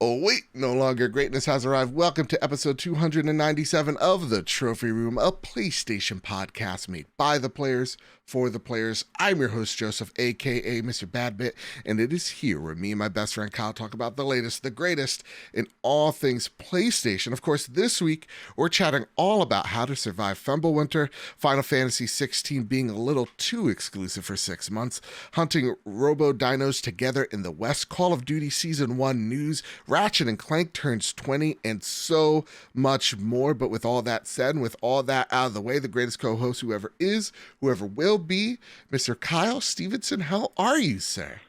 Oh, wait, no longer greatness has arrived. Welcome to episode 297 of The Trophy Room, a PlayStation podcast made by the players, for the players. I'm your host, Joseph, aka Mr. Badbit, and it is here where me and my best friend Kyle talk about the latest, the greatest in all things PlayStation. Of course, this week, we're chatting all about how to survive Fimbulwinter, Final Fantasy XVI being a little too exclusive for 6 months, hunting robo-dinos together in the West, Call of Duty Season 1 news, Ratchet and Clank turns 20, and so much more. But with all that said, and with all that out of the way, the greatest co-host whoever is, whoever will be, Mr. Kyle Stevenson. How are you, sir?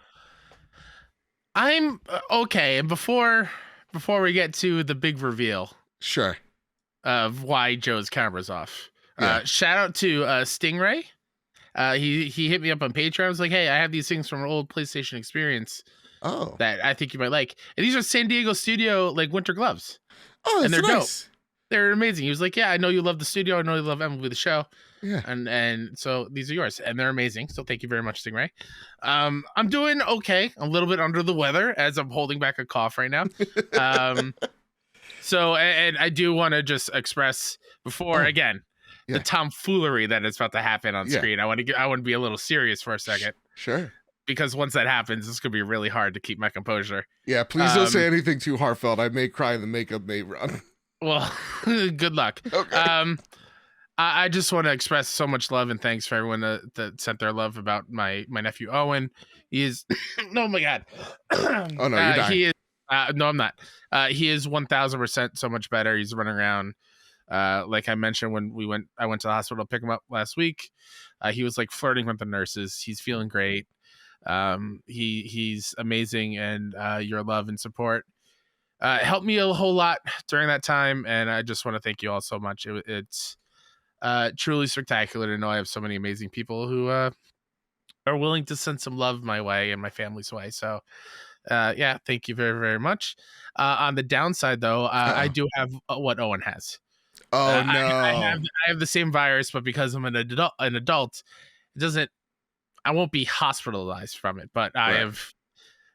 I'm okay. And before we get to the big reveal, sure, of why Joe's camera's off, yeah. Shout out to Stingray. He hit me up on Patreon. I was like, hey, I have these things from an old PlayStation experience. Oh, that I think you might like. And these are San Diego Studio like winter gloves. Oh, that's and they're nice. Dope. They're amazing. He was like, yeah, I know you love the studio. I know you love MLB the show. Yeah. And so these are yours, and they're amazing. So thank you very much, Stingray. I'm doing okay. A little bit under the weather as I'm holding back a cough right now. So and I do want to just express before again the tomfoolery that is about to happen on screen. I want to be a little serious for a second. Sure. Because once that happens, it's going to be really hard to keep my composure. Yeah, please don't say anything too heartfelt. I may cry and the makeup may run. Well, good luck. Okay. I just want to express so much love and thanks for everyone that sent their love about my nephew Owen. He is, oh my God. Oh no, you're dying. He is, no, I'm not. He is 1,000% so much better. He's running around. Like I mentioned when I went to the hospital to pick him up last week. He was like flirting with the nurses. He's feeling great. He's amazing, and your love and support helped me a whole lot during that time, and I just want to thank you all so much. It's truly spectacular to know I have so many amazing people who are willing to send some love my way and my family's way. So thank you very, very much. On the downside though, I do have what Owen has. Oh no. I have the same virus, but because I'm an adult, it doesn't. I won't be hospitalized from it, but I have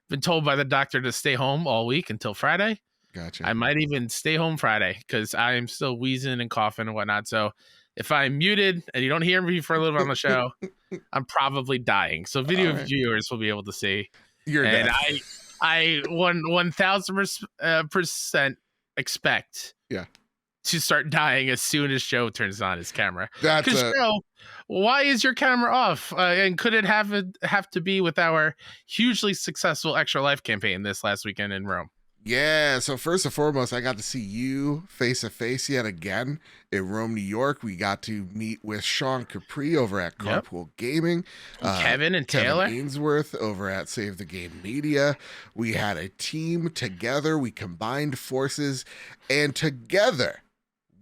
been told by the doctor to stay home all week until Friday. Gotcha. I might even stay home Friday because I am still wheezing and coughing and whatnot. So if I'm muted and you don't hear me for a little bit on the show, I'm probably dying. So video viewers will be able to see. You're dead. I 1,000% expect to start dying as soon as Joe turns on his camera. Because Joe, why is your camera off? And could it have to be with our hugely successful Extra Life campaign this last weekend in Rome? Yeah, so first and foremost, I got to see you face to face yet again in Rome, New York. We got to meet with Sean Capri over at Carpool Gaming. Kevin and Taylor Ainsworth over at Save the Game Media. We had a team together. We combined forces, and together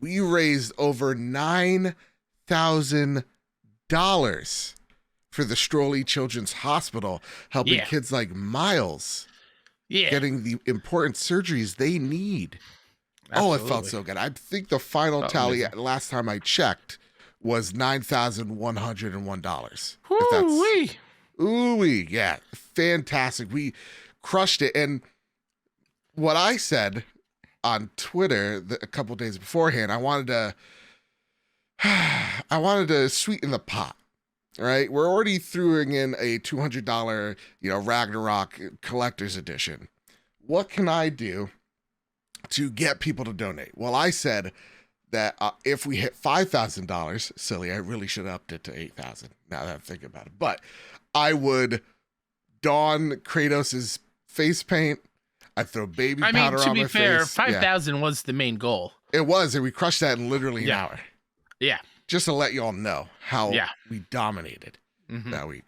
we raised over $9,000 for the Stroley Children's Hospital, helping kids like Miles getting the important surgeries they need. Absolutely. Oh, it felt so good. I think the final tally last time I checked was $9,101. Ooh-wee. Yeah, fantastic. We crushed it. And what I said on Twitter a couple days beforehand, I wanted to sweeten the pot. Right, we're already throwing in a $200, Ragnarok collector's edition. What can I do to get people to donate? Well, I said that if we hit $5,000, silly, I really should have upped it to $8,000. Now that I'm thinking about it, but I would don Kratos's face paint. I'd throw baby powder on my face. To be fair, 5,000 was the main goal. It was, and we crushed that in literally an hour. Yeah. Just to let you all know how we dominated that week.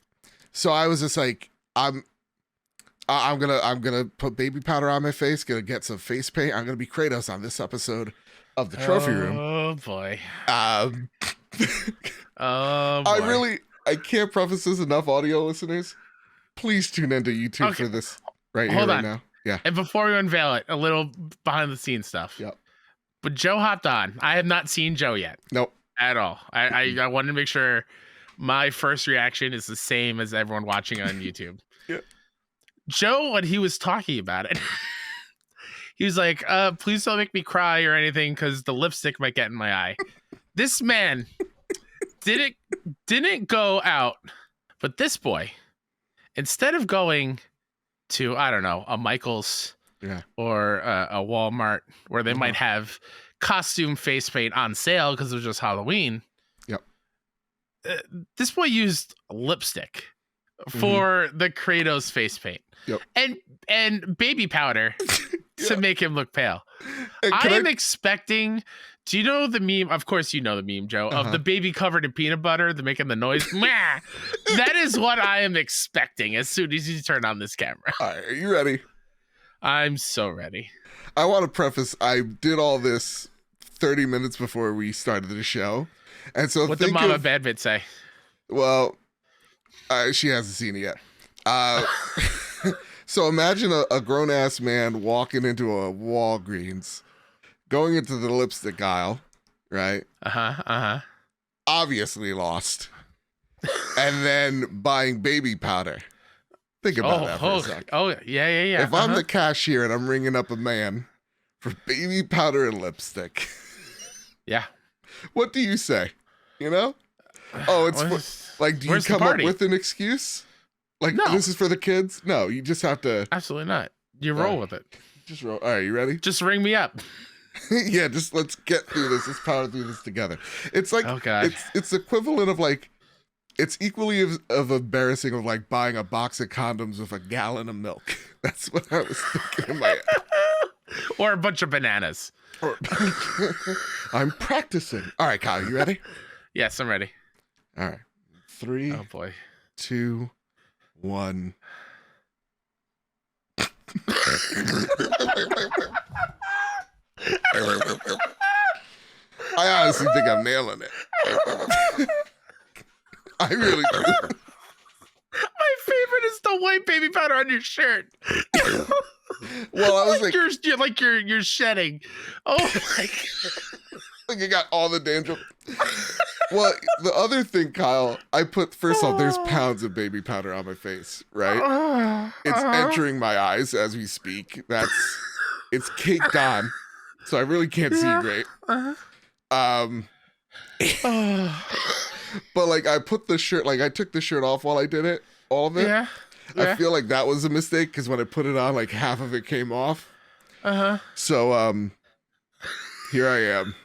So I was just like, I'm gonna put baby powder on my face, gonna get some face paint. I'm gonna be Kratos on this episode of the Trophy Room. Oh boy. Oh boy. I can't preface this enough, audio listeners. Please tune into YouTube for this right now. Yeah. And before we unveil it, a little behind the scenes stuff. Yep. But Joe hopped on. I have not seen Joe yet. Nope. At all. I wanted to make sure my first reaction is the same as everyone watching on YouTube. Yeah. Joe, when he was talking about it, He was like, please don't make me cry or anything because the lipstick might get in my eye. This man didn't go out, but this boy, instead of going to, I don't know, a Michael's or a Walmart where they might have costume face paint on sale because it was just Halloween. Yep. This boy used lipstick for the Kratos face paint. Yep. And baby powder to make him look pale. Hey, I am expecting. Do you know the meme? Of course, you know the meme, Joe, of the baby covered in peanut butter, the making the noise. Meh. That is what I am expecting as soon as you turn on this camera. All right, are you ready? I'm so ready. I want to preface, I did all this 30 minutes before we started the show. And so what did Mama Badbit say? Well, she hasn't seen it yet. So imagine a grown-ass man walking into a Walgreens, going into the lipstick aisle, right? Obviously lost. And then buying baby powder. Think about that for a second. Oh, yeah. If I'm the cashier and I'm ringing up a man for baby powder and lipstick. Yeah. What do you say? You know? Oh, it's like, do you come up with an excuse? Like, no. This is for the kids? No, you just have to. Absolutely not. You roll with it. Just roll. All right, you ready? Just ring me up. Yeah, just let's get through this. Let's power through this together. It's like, oh, God. It's equivalent of like, it's equally of embarrassing of like buying a box of condoms with a gallon of milk. That's what I was thinking in my head. Or a bunch of bananas. I'm practicing. All right, Kyle, you ready? Yes, I'm ready. All right. 3, oh boy, 2, 1. I honestly think I'm nailing it. I really do. My favorite is the white baby powder on your shirt. Well, I was like you're shedding. Oh my God. Like you got all the dandruff. Well, the other thing, Kyle, I put first off, there's pounds of baby powder on my face, right? It's entering my eyes as we speak. It's caked on, so I really can't see great. But like I put the shirt, like I took the shirt off while I did it, all of it. Yeah. I feel like that was a mistake because when I put it on, like half of it came off. So here I am.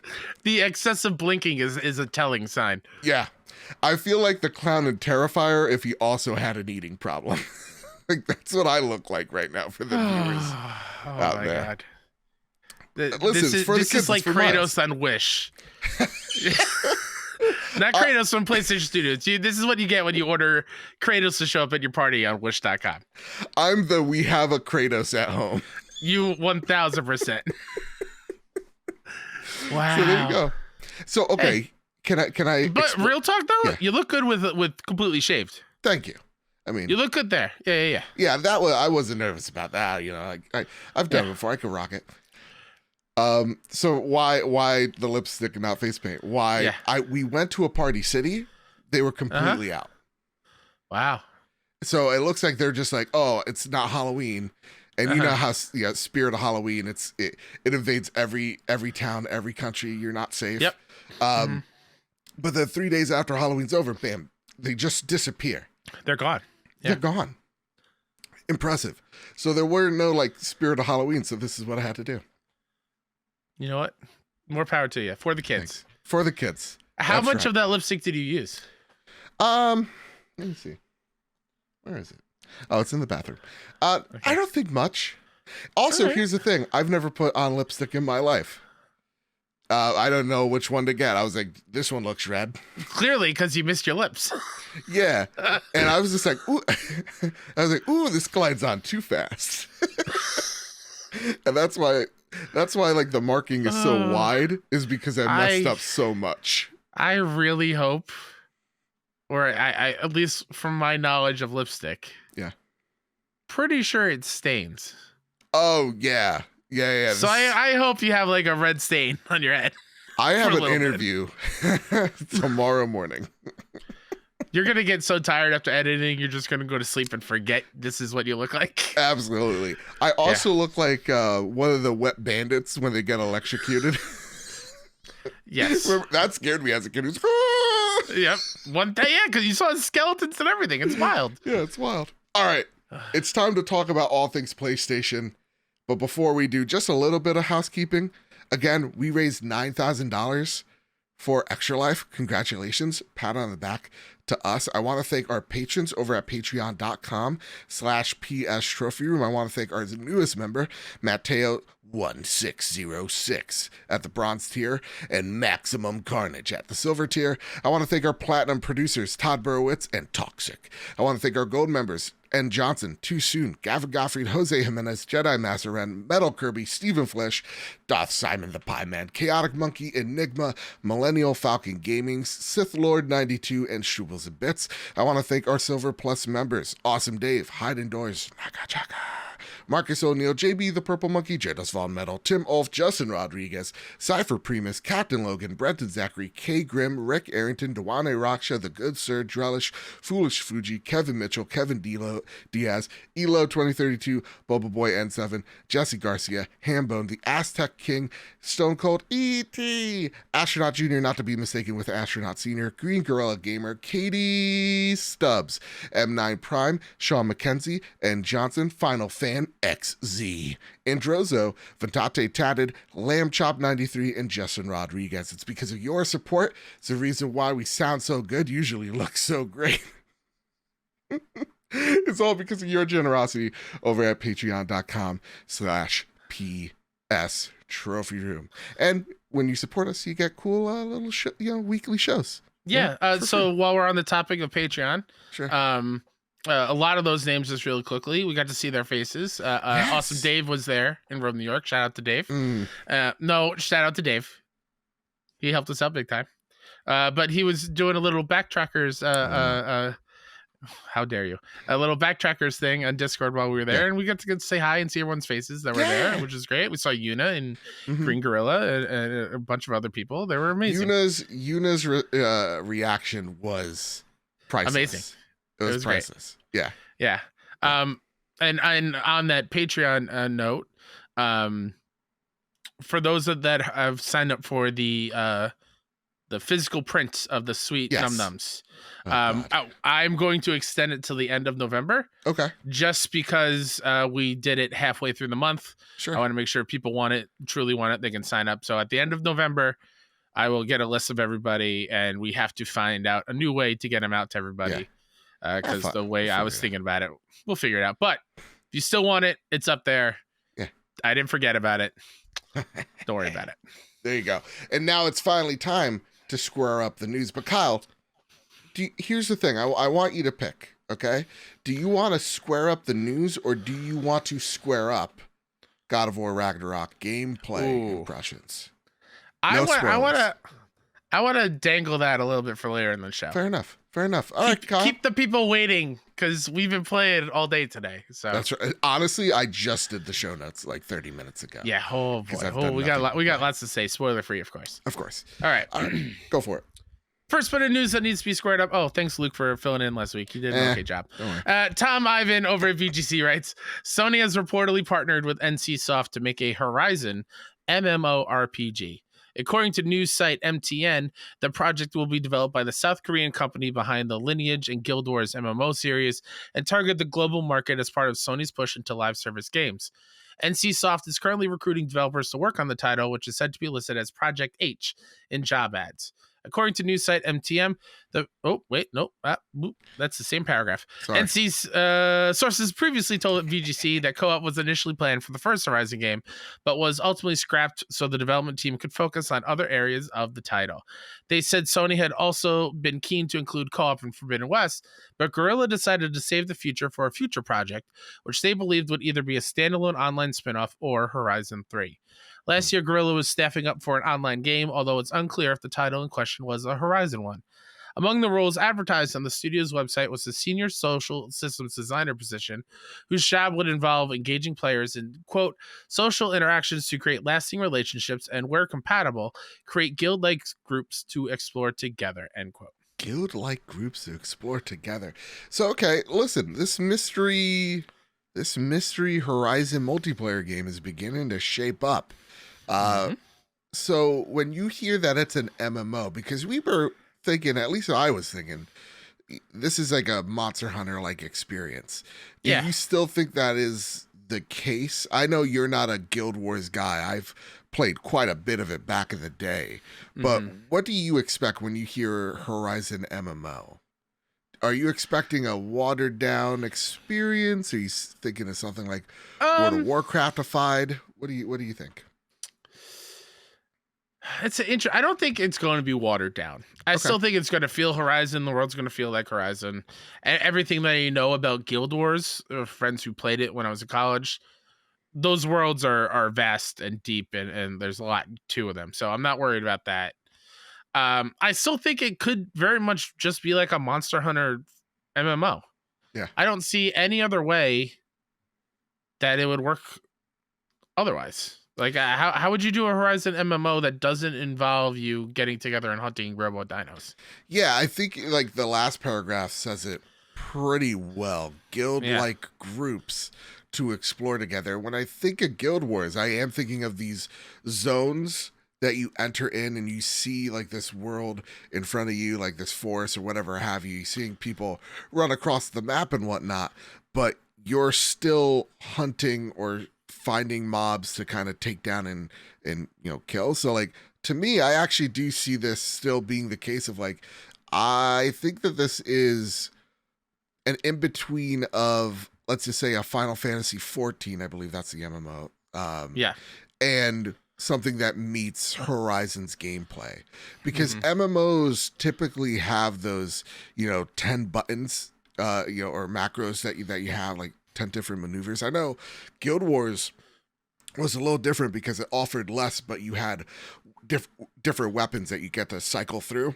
The excessive blinking is a telling sign. Yeah. I feel like the clown in Terrifier if he also had an eating problem. Like that's what I look like right now for the viewers out my there. God. Listen, this is like Kratos on Wish. Not Kratos from PlayStation Studios. This is what you get when you order Kratos to show up at your party on Wish.com. I'm the we have a Kratos at home. You 1000%. Wow. So there you go. So okay, hey, can I? But real talk though, you look good with completely shaved. Thank you. I mean, you look good there. Yeah. Yeah, that was. I wasn't nervous about that. You know, I've done it before. I could rock it. So why the lipstick and not face paint? Why we went to a party city, they were completely out. Wow. So it looks like they're just like, oh, it's not Halloween. And you know how spirit of Halloween, it invades every town, every country. You're not safe. Yep. But then 3 days after Halloween's over, bam, they just disappear. They're gone. Yeah. They're gone. Impressive. So there were no like spirit of Halloween. So this is what I had to do. You know what? More power to you. For the kids. Thanks. For the kids. How much of that lipstick did you use? Let me see. Where is it? Oh, it's in the bathroom. I don't think much. Also, here's the thing. I've never put on lipstick in my life. I don't know which one to get. I was like, this one looks red. Clearly, because you missed your lips. Yeah. And I was just like, ooh. I was like, ooh, this glides on too fast. And that's why like the marking is so wide is because I messed up so much. I really hope, or I at least from my knowledge of lipstick. Yeah. Pretty sure it stains. Oh, yeah. Yeah. So I hope you have like a red stain on your head. I have an interview tomorrow morning. You're gonna get so tired after editing, you're just gonna go to sleep and forget this is what you look like. Absolutely. I also look like one of the wet bandits when they get electrocuted. Yes. That scared me as a kid. Yep. One day, yeah, because you saw skeletons and everything. It's wild. Yeah, it's wild. All right. It's time to talk about all things PlayStation. But before we do, just a little bit of housekeeping. Again, we raised $9,000 for Extra Life. Congratulations. Pat on the back to us. I want to thank our patrons over at patreon.com/PS Trophy Room. I want to thank our newest member, Mateo1606 at the bronze tier and Maximum Carnage at the silver tier. I want to thank our platinum producers, Todd Burowitz and Toxic. I want to thank our gold members, N. Johnson, Too Soon, Gavin Gottfried, Jose Jimenez, Jedi Master Ren, Metal Kirby, Stephen Flesh, Doth Simon the Pie Man, Chaotic Monkey, Enigma, Millennial Falcon Gaming, Sith Lord 92, and Shubbles and Bits. I want to thank our Silver Plus members, Awesome Dave, Hide Indoors, Naka Chaka, Marcus O'Neill, JB the Purple Monkey, Jados Von Metal, Tim Ulf, Justin Rodriguez, Cypher Primus, Captain Logan, Brenton Zachary, K. Grimm, Rick Arrington, Dewane Raksha, The Good Sir, Drellish, Foolish Fuji, Kevin Mitchell, Kevin Diaz, Elo 2032, Boba Boy N7, Jesse Garcia, Hambone, The Aztec King, Stone Cold E.T., Astronaut Jr., not to be mistaken with Astronaut Senior, Green Gorilla Gamer, Katie Stubbs, M9 Prime, Sean McKenzie, and Johnson, Final Fan XZ, Androzo, Ventate Tatted, Lamb Chop 93, and Justin Rodriguez. It's because of your support. It's the reason why we sound so good, usually look so great. It's all because of your generosity over at patreon.com/PS Trophy Room. And when you support us, you get cool little weekly shows. Yeah. So free. While we're on the topic of Patreon, sure. A lot of those names just really quickly. We got to see their faces. Yes. Awesome Dave was there in Rome, New York. Shout out to Dave. No, shout out to Dave. He helped us out big time. But he was doing a little backtrackers. How dare you? A little backtrackers thing on Discord while we were there, and we got to say hi and see everyone's faces that were there, which is great. We saw Yuna and Green Gorilla and a bunch of other people. They were amazing. Yuna's reaction was priceless. Amazing. It was priceless. Great. Yeah. And on that Patreon note, for those that have signed up for the physical print of the sweet Num Nums, I'm going to extend it till the end of November. Okay. Just because we did it halfway through the month. Sure. I want to make sure people truly want it, they can sign up. So at the end of November, I will get a list of everybody, and we have to find out a new way to get them out to everybody. Yeah. Because the way I was thinking about it, we'll figure it out. But if you still want it, it's up there. Yeah. I didn't forget about it. Don't worry about it. There you go. And now it's finally time to square up the news. But Kyle, here's the thing. I want you to pick, okay? Do you want to square up the news, or do you want to square up God of War Ragnarok gameplay impressions? I want to dangle that a little bit for later in the show. Fair enough. All right, Kyle. Keep the people waiting, because we've been playing all day today. So that's right. Honestly, I just did the show notes like 30 minutes ago. Yeah. Oh boy. We got lots to say. Spoiler free, of course. Of course. All right. Go for it. First bit of news that needs to be squared up. Oh, thanks, Luke, for filling in last week. You did an okay job. Tom Ivan over at VGC writes, Sony has reportedly partnered with NCSoft to make a Horizon MMORPG. According to news site MTN, the project will be developed by the South Korean company behind the Lineage and Guild Wars MMO series and target the global market as part of Sony's push into live service games. NCSoft is currently recruiting developers to work on the title, which is said to be listed as Project H in job ads. According to news site MTM, that's the same paragraph. Sorry. NC's sources previously told VGC that co-op was initially planned for the first Horizon game, but was ultimately scrapped so the development team could focus on other areas of the title. They said Sony had also been keen to include co-op in Forbidden West, but Guerrilla decided to save the future for a future project, which they believed would either be a standalone online spin-off or Horizon 3. Last year, Guerrilla was staffing up for an online game, although it's unclear if the title in question was a Horizon one. Among the roles advertised on the studio's website was the senior social systems designer position, whose job would involve engaging players in, quote, social interactions to create lasting relationships and, where compatible, create guild-like groups to explore together, end quote. guild-like groups to explore together. So okay, listen, this mystery Horizon multiplayer game is beginning to shape up. Hmm. So when you hear that it's an MMO, because we were thinking, at least I was thinking, this is like a Monster Hunter like experience. Do Yeah. you still think that is the case? I know you're not a Guild Wars guy. I've played quite a bit of it back in the day. But Hmm. what do you expect when you hear Horizon MMO? Are you expecting a watered down experience? Are you thinking of something like World of Um, Warcraftified? What do you think? I don't think it's going to be watered down. I Okay. still think it's going to feel Horizon. The world's going to feel like Horizon, and everything that you know about Guild Wars, friends who played it when I was in college, those worlds are vast and deep, and there's a lot to them. So I'm not worried about that. I still think it could very much just be like a Monster Hunter MMO. Yeah. I don't see any other way that it would work otherwise. Like, how would you do a Horizon MMO that doesn't involve you getting together and hunting robo dinos? Yeah, I think like the last paragraph says it pretty well. Guild Yeah. like groups to explore together. When I think of Guild Wars, I am thinking of these zones that you enter in and you see like this world in front of you, like this forest or whatever have you, seeing people run across the map and whatnot, but you're still hunting or finding mobs to kind of take down and kill. So like to me, I actually do see this still being the case of like I think that this is an in between of, let's just say, a Final Fantasy 14, I believe that's the MMO, Yeah. and something that meets Horizon's gameplay, because Hmm. MMOs typically have those 10 buttons, or macros that you have, like 10 different maneuvers. I know Guild Wars was a little different because it offered less, but you had different weapons that you get to cycle through.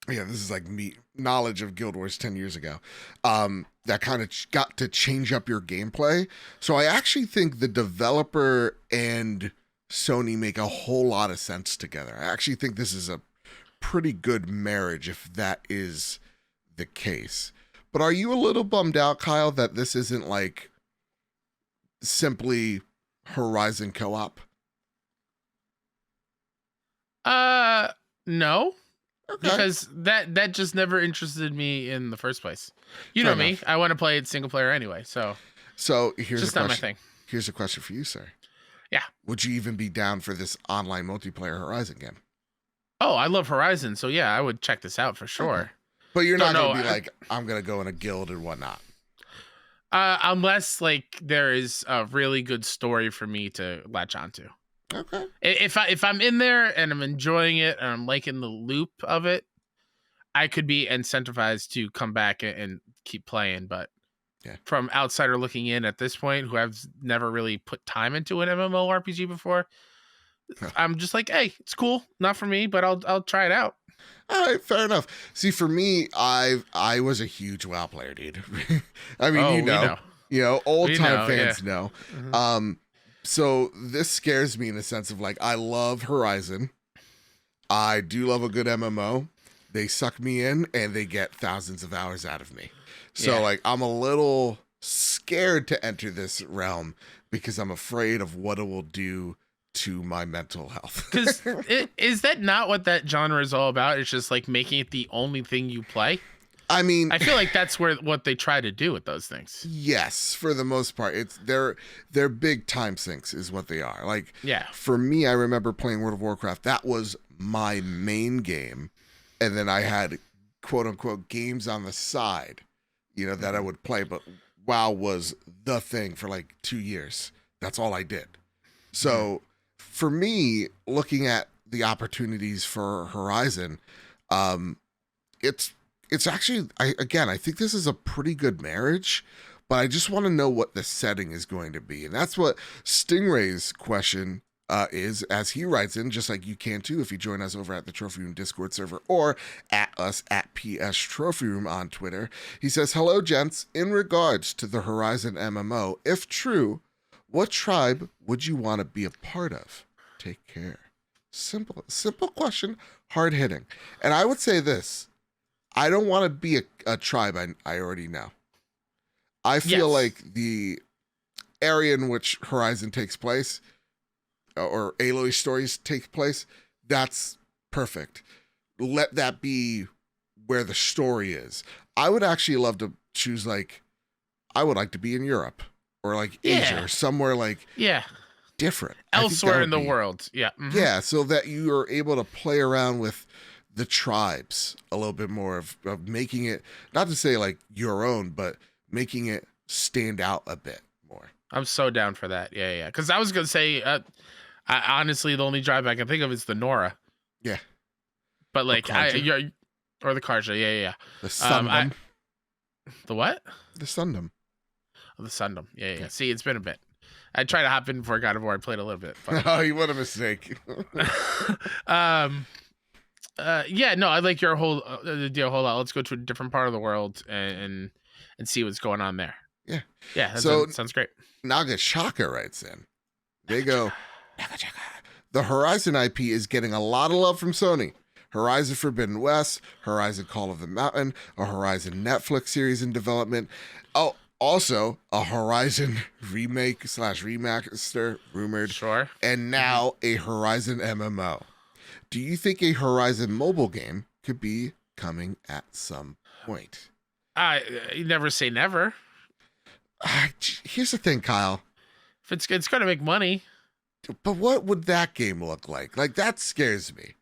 Yeah, this is like me knowledge of Guild Wars 10 years ago. That kind of got to change up your gameplay. So I actually think the developer and Sony make a whole lot of sense together. I actually think this is a pretty good marriage if that is the case. But are you a little bummed out, Kyle, that this isn't like simply Horizon co-op? No, Okay. because that just never interested me in the first place. You Fair know me. enough. I want to play it single player anyway, so So it's here's a just not my question. thing. Here's a question for you, sir. Yeah. Would you even be down for this online multiplayer Horizon game? Oh, I love Horizon, so yeah, I would check this out for Okay. sure. But you're Don't not know. going to be like, I'm going to go in a guild and whatnot. Unless like there is a really good story for me to latch onto. Okay. If I'm in there and I'm enjoying it and I'm liking the loop of it, I could be incentivized to come back and keep playing. But Yeah. from outsider looking in at this point, who have never really put time into an MMORPG before, I'm just like, hey, it's cool, not for me, but I'll try it out. All right, fair enough. See, for me, I was a huge WoW player, dude. I mean, Oh, we know. old We time know, fans know. Mhm. So this scares me in the sense of like I love Horizon. I do love a good MMO. They suck me in and they get thousands of hours out of me. So Yeah. like I'm a little scared to enter this realm because I'm afraid of what it will do to my mental health. Because is that not what that genre is all about? It's just like making it the only thing you play. I mean, I feel like that's what they try to do with those things. yes, for the most part, it's they're big time sinks is what they are. Like Yeah. for me, I remember playing World of Warcraft. That was my main game, and then I had quote unquote games on the side, that I would play. But WoW was the thing for like 2 years. That's all I did. So for me, looking at the opportunities for Horizon, it's actually I think this is a pretty good marriage, but I just want to know what the setting is going to be, and that's what Stingray's question is, as he writes in, just like you can too if you join us over at the Trophy Room Discord server or at us at PS Trophy Room on Twitter. He says, "Hello, gents. In regards to the Horizon MMO, if true, what tribe would you want to be a part of? Take care." Simple question, hard hitting, and I would say this. I don't want to be a tribe I already know. I feel Yes. like the area in which Horizon takes place, or Aloy stories take place, that's perfect. Let that be where the story is. I would actually love to choose, like, I would like to be in Europe or like Asia Yeah. or somewhere like Yeah. different. I think that Elsewhere would in the be- world. Yeah. Mhm. Yeah, so that you are able to play around with the tribes a little bit more of making it, not to say like your own, but making it stand out a bit more. I'm so down for that. Yeah, yeah. Because I was gonna say, honestly, the only drive I can think of is the Nora. Yeah. But Or like, Karja. or the Karja. Yeah, yeah, The yeah. Sundom. The what? The Sundom. Oh, the Sundom. Yeah, yeah, Yeah. yeah. See, it's been a bit. I tried to hop in before God of War. I played a little bit. But... Oh, you what a mistake. Yeah, no, I like your whole the deal. Hold on, let's go to a different part of the world and see what's going on there. Yeah. Yeah, So- sounds great. Nagashaka writes in. They go, the Horizon IP is getting a lot of love from Sony. Horizon Forbidden West, Horizon Call of the Mountain, a Horizon Netflix series in development. Oh, also a Horizon remake / remaster rumored, Sure. and now a Horizon MMO. Do you think a Horizon mobile game could be coming at some point? You never say never. Here's the thing, Kyle. If it's gonna make money. But what would that game look like? Like, that scares me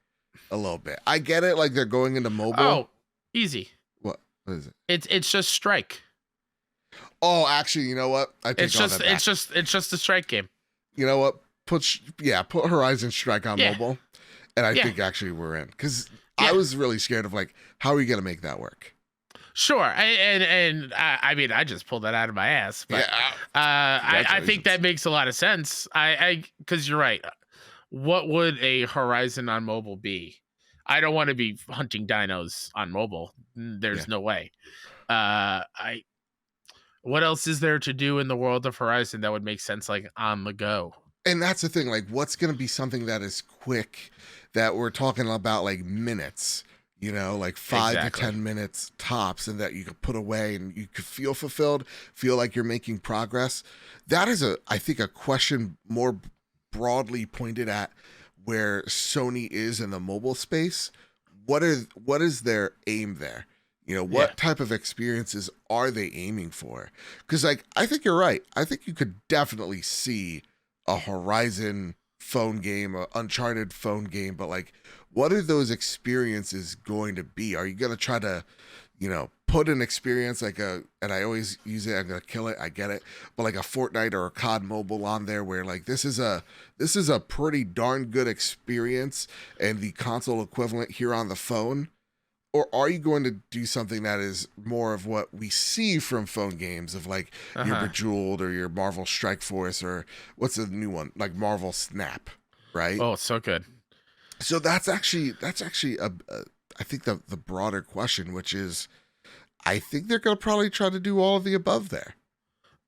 a little bit. I get it, like they're going into mobile. Oh, easy. What is it? It's just Strike. Oh, actually, you know what? I take It's all just that back. it's just a Strike game. You know what? Put Horizon Strike on Yeah. mobile, and I Yeah. think actually we're in, because Yeah. I was really scared of, like, how are we gonna make that work? Sure. I mean, I just pulled that out of my ass. But Yeah. I think that makes a lot of sense. Because you're right. What would a Horizon on mobile be? I don't want to be hunting dinos on mobile. There's Yeah. no way. What else is there to do in the world of Horizon that would make sense, like on the go? And that's the thing, like, what's gonna be something that is quick, that we're talking about, like, minutes, you know, like 5 Exactly. to 10 minutes tops, and that you could put away and you could feel fulfilled, feel like you're making progress. That is I think a question more broadly pointed at where Sony is in the mobile space. What is their aim there? You know, what type of experiences are they aiming for? Because, like, I think you're right. I think you could definitely see a Horizon phone game, an Uncharted phone game, but, like, what are those experiences going to be? Are you going to try to, you know, put an experience like and I always use it, I'm going to kill it, I get it, but like a Fortnite or a COD Mobile on there where, like, this is a pretty darn good experience and the console equivalent here on the phone? Or are you going to do something that is more of what we see from phone games, of like your Bejeweled or your Marvel Strike Force, or what's the new one, like Marvel Snap, right? Oh, it's so good. So that's actually I think the broader question, which is, I think they're going to probably try to do all of the above there.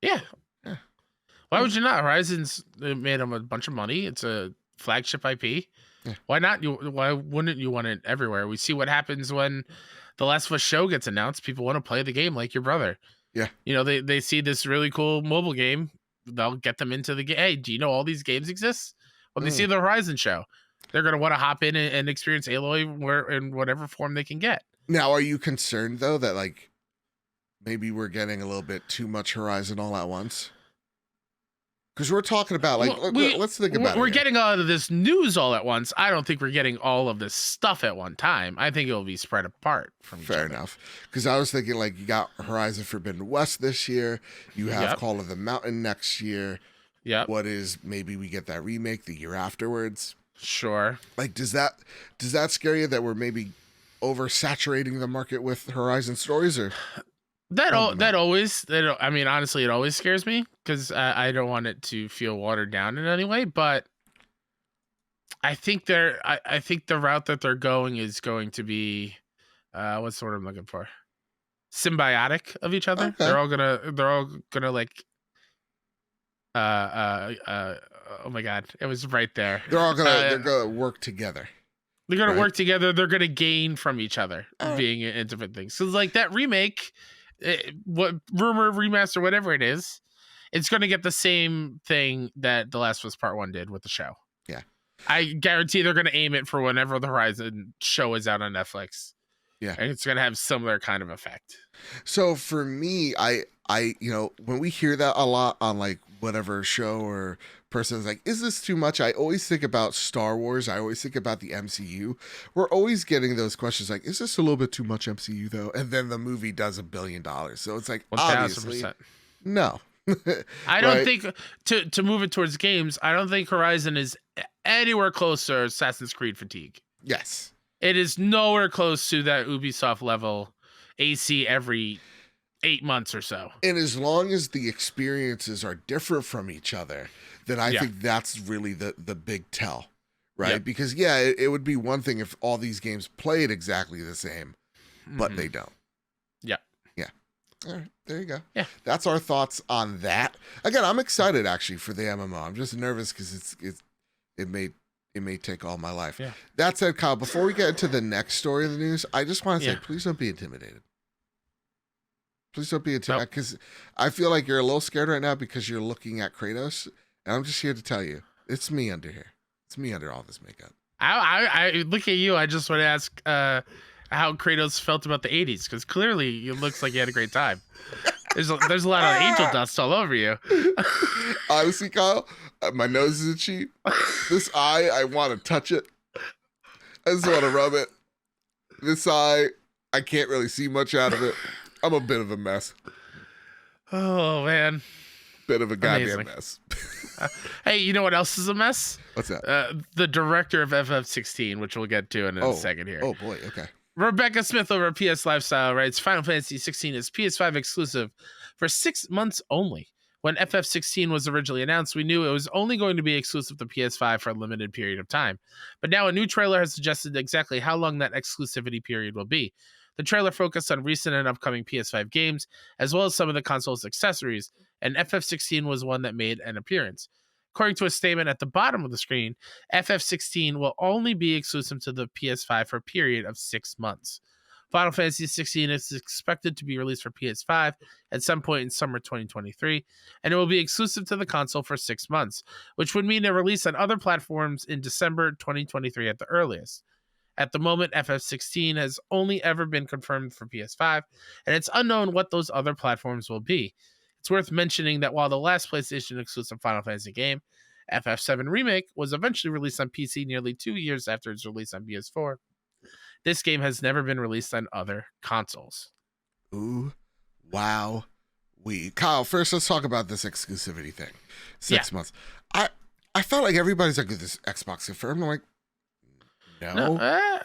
Yeah. Yeah. Why would you not? Horizon's made them a bunch of money. It's a flagship IP. Yeah. Why not? Why wouldn't you want it everywhere? We see what happens when the Last of Us show gets announced. People want to play the game, like your brother. Yeah. You know, they see this really cool mobile game. They'll get them into the game. Hey, do you know all these games exist? When they see the Horizon show, they're going to want to hop in and experience Aloy in whatever form they can get. Now, are you concerned though that, like, maybe we're getting a little bit too much Horizon all at once? Because we're talking about, like, let's think about it. We're here. getting all of this news all at once. I don't think we're getting all of this stuff at one time. I think it will be spread apart from each Fair other. enough. Because I was thinking, like, you got Horizon Forbidden West this year. You have Yep. Call of the Mountain next year. Yep. What is, maybe we get that remake the year afterwards? Sure. Like, does that scare you that we're maybe oversaturating the market with Horizon stories? Or I mean, honestly, it always scares me because I don't want it to feel watered down in any way. But I think I think the route that they're going is going to be, what's the word I'm looking for? Symbiotic of each other. Okay. They're all gonna like, oh my God, it was right there. they're all gonna work together. They're going Right. to work together. They're going to gain from each other All being in different things. So like that remake, what rumor remaster, whatever it is, it's going to get the same thing that The Last of Us Part 1 did with the show. Yeah. I guarantee they're going to aim it for whenever the Horizon show is out on Netflix. Yeah. And it's going to have similar kind of effect. So for me, I when we hear that a lot on like whatever show or person is like, is this too much? I always think about Star Wars. I always think about the MCU. We're always getting those questions like, is this a little bit too much MCU though? And then the movie does $1 billion. So it's like, 1000%. obviously, no. I don't think to move it towards games, I don't think Horizon is anywhere close to Assassin's Creed fatigue. Yes. It is nowhere close to that Ubisoft level AC every 8 months or so. And as long as the experiences are different from each other, then I think that's really the big tell, right? Yep. Because it would be one thing if all these games played exactly the same, but they don't. Yeah. Yeah. All right, there you go. Yeah. That's our thoughts on that. Again, I'm excited actually for the MMO. I'm just nervous because it may take all my life. Yeah. That said, Kyle, before we get into the next story of the news, I just want to say, Yeah. please don't be intimidated. Please don't be intimidated, because I feel like you're a little scared right now because you're looking at Kratos, and I'm just here to tell you, it's me under here. It's me under all this makeup. I look at you. I just want to ask how Kratos felt about the 80s, because clearly it looks like you had a great time. There's a lot of angel dust all over you. Honestly, Kyle, my nose is itchy. This eye, I want to touch it. I just want to rub it. This eye, I can't really see much out of it. I'm a bit of a mess. Oh, man. Bit of a goddamn Amazing. mess. Hey, you know what else is a mess? What's that? The director of FF16, which we'll get to in a second here. Oh, boy. Okay. Rebecca Smith over at PS Lifestyle writes, Final Fantasy XVI is PS5 exclusive for 6 months only. When FF16 was originally announced, we knew it was only going to be exclusive to PS5 for a limited period of time. But now a new trailer has suggested exactly how long that exclusivity period will be. The trailer focused on recent and upcoming PS5 games, as well as some of the console's accessories, and FF16 was one that made an appearance. According to a statement at the bottom of the screen, FF16 will only be exclusive to the PS5 for a period of 6 months. Final Fantasy XVI is expected to be released for PS5 at some point in summer 2023, and it will be exclusive to the console for 6 months, which would mean a release on other platforms in December 2023 at the earliest. At the moment, FF16 has only ever been confirmed for PS5, and it's unknown what those other platforms will be. It's worth mentioning that while the last PlayStation exclusive Final Fantasy game, FF7 Remake, was eventually released on PC nearly 2 years after its release on PS4, this game has never been released on other consoles. Ooh, wow. Kyle, first let's talk about this exclusivity thing. 6 months. I felt like everybody's like, this Xbox confirmed. I'm like,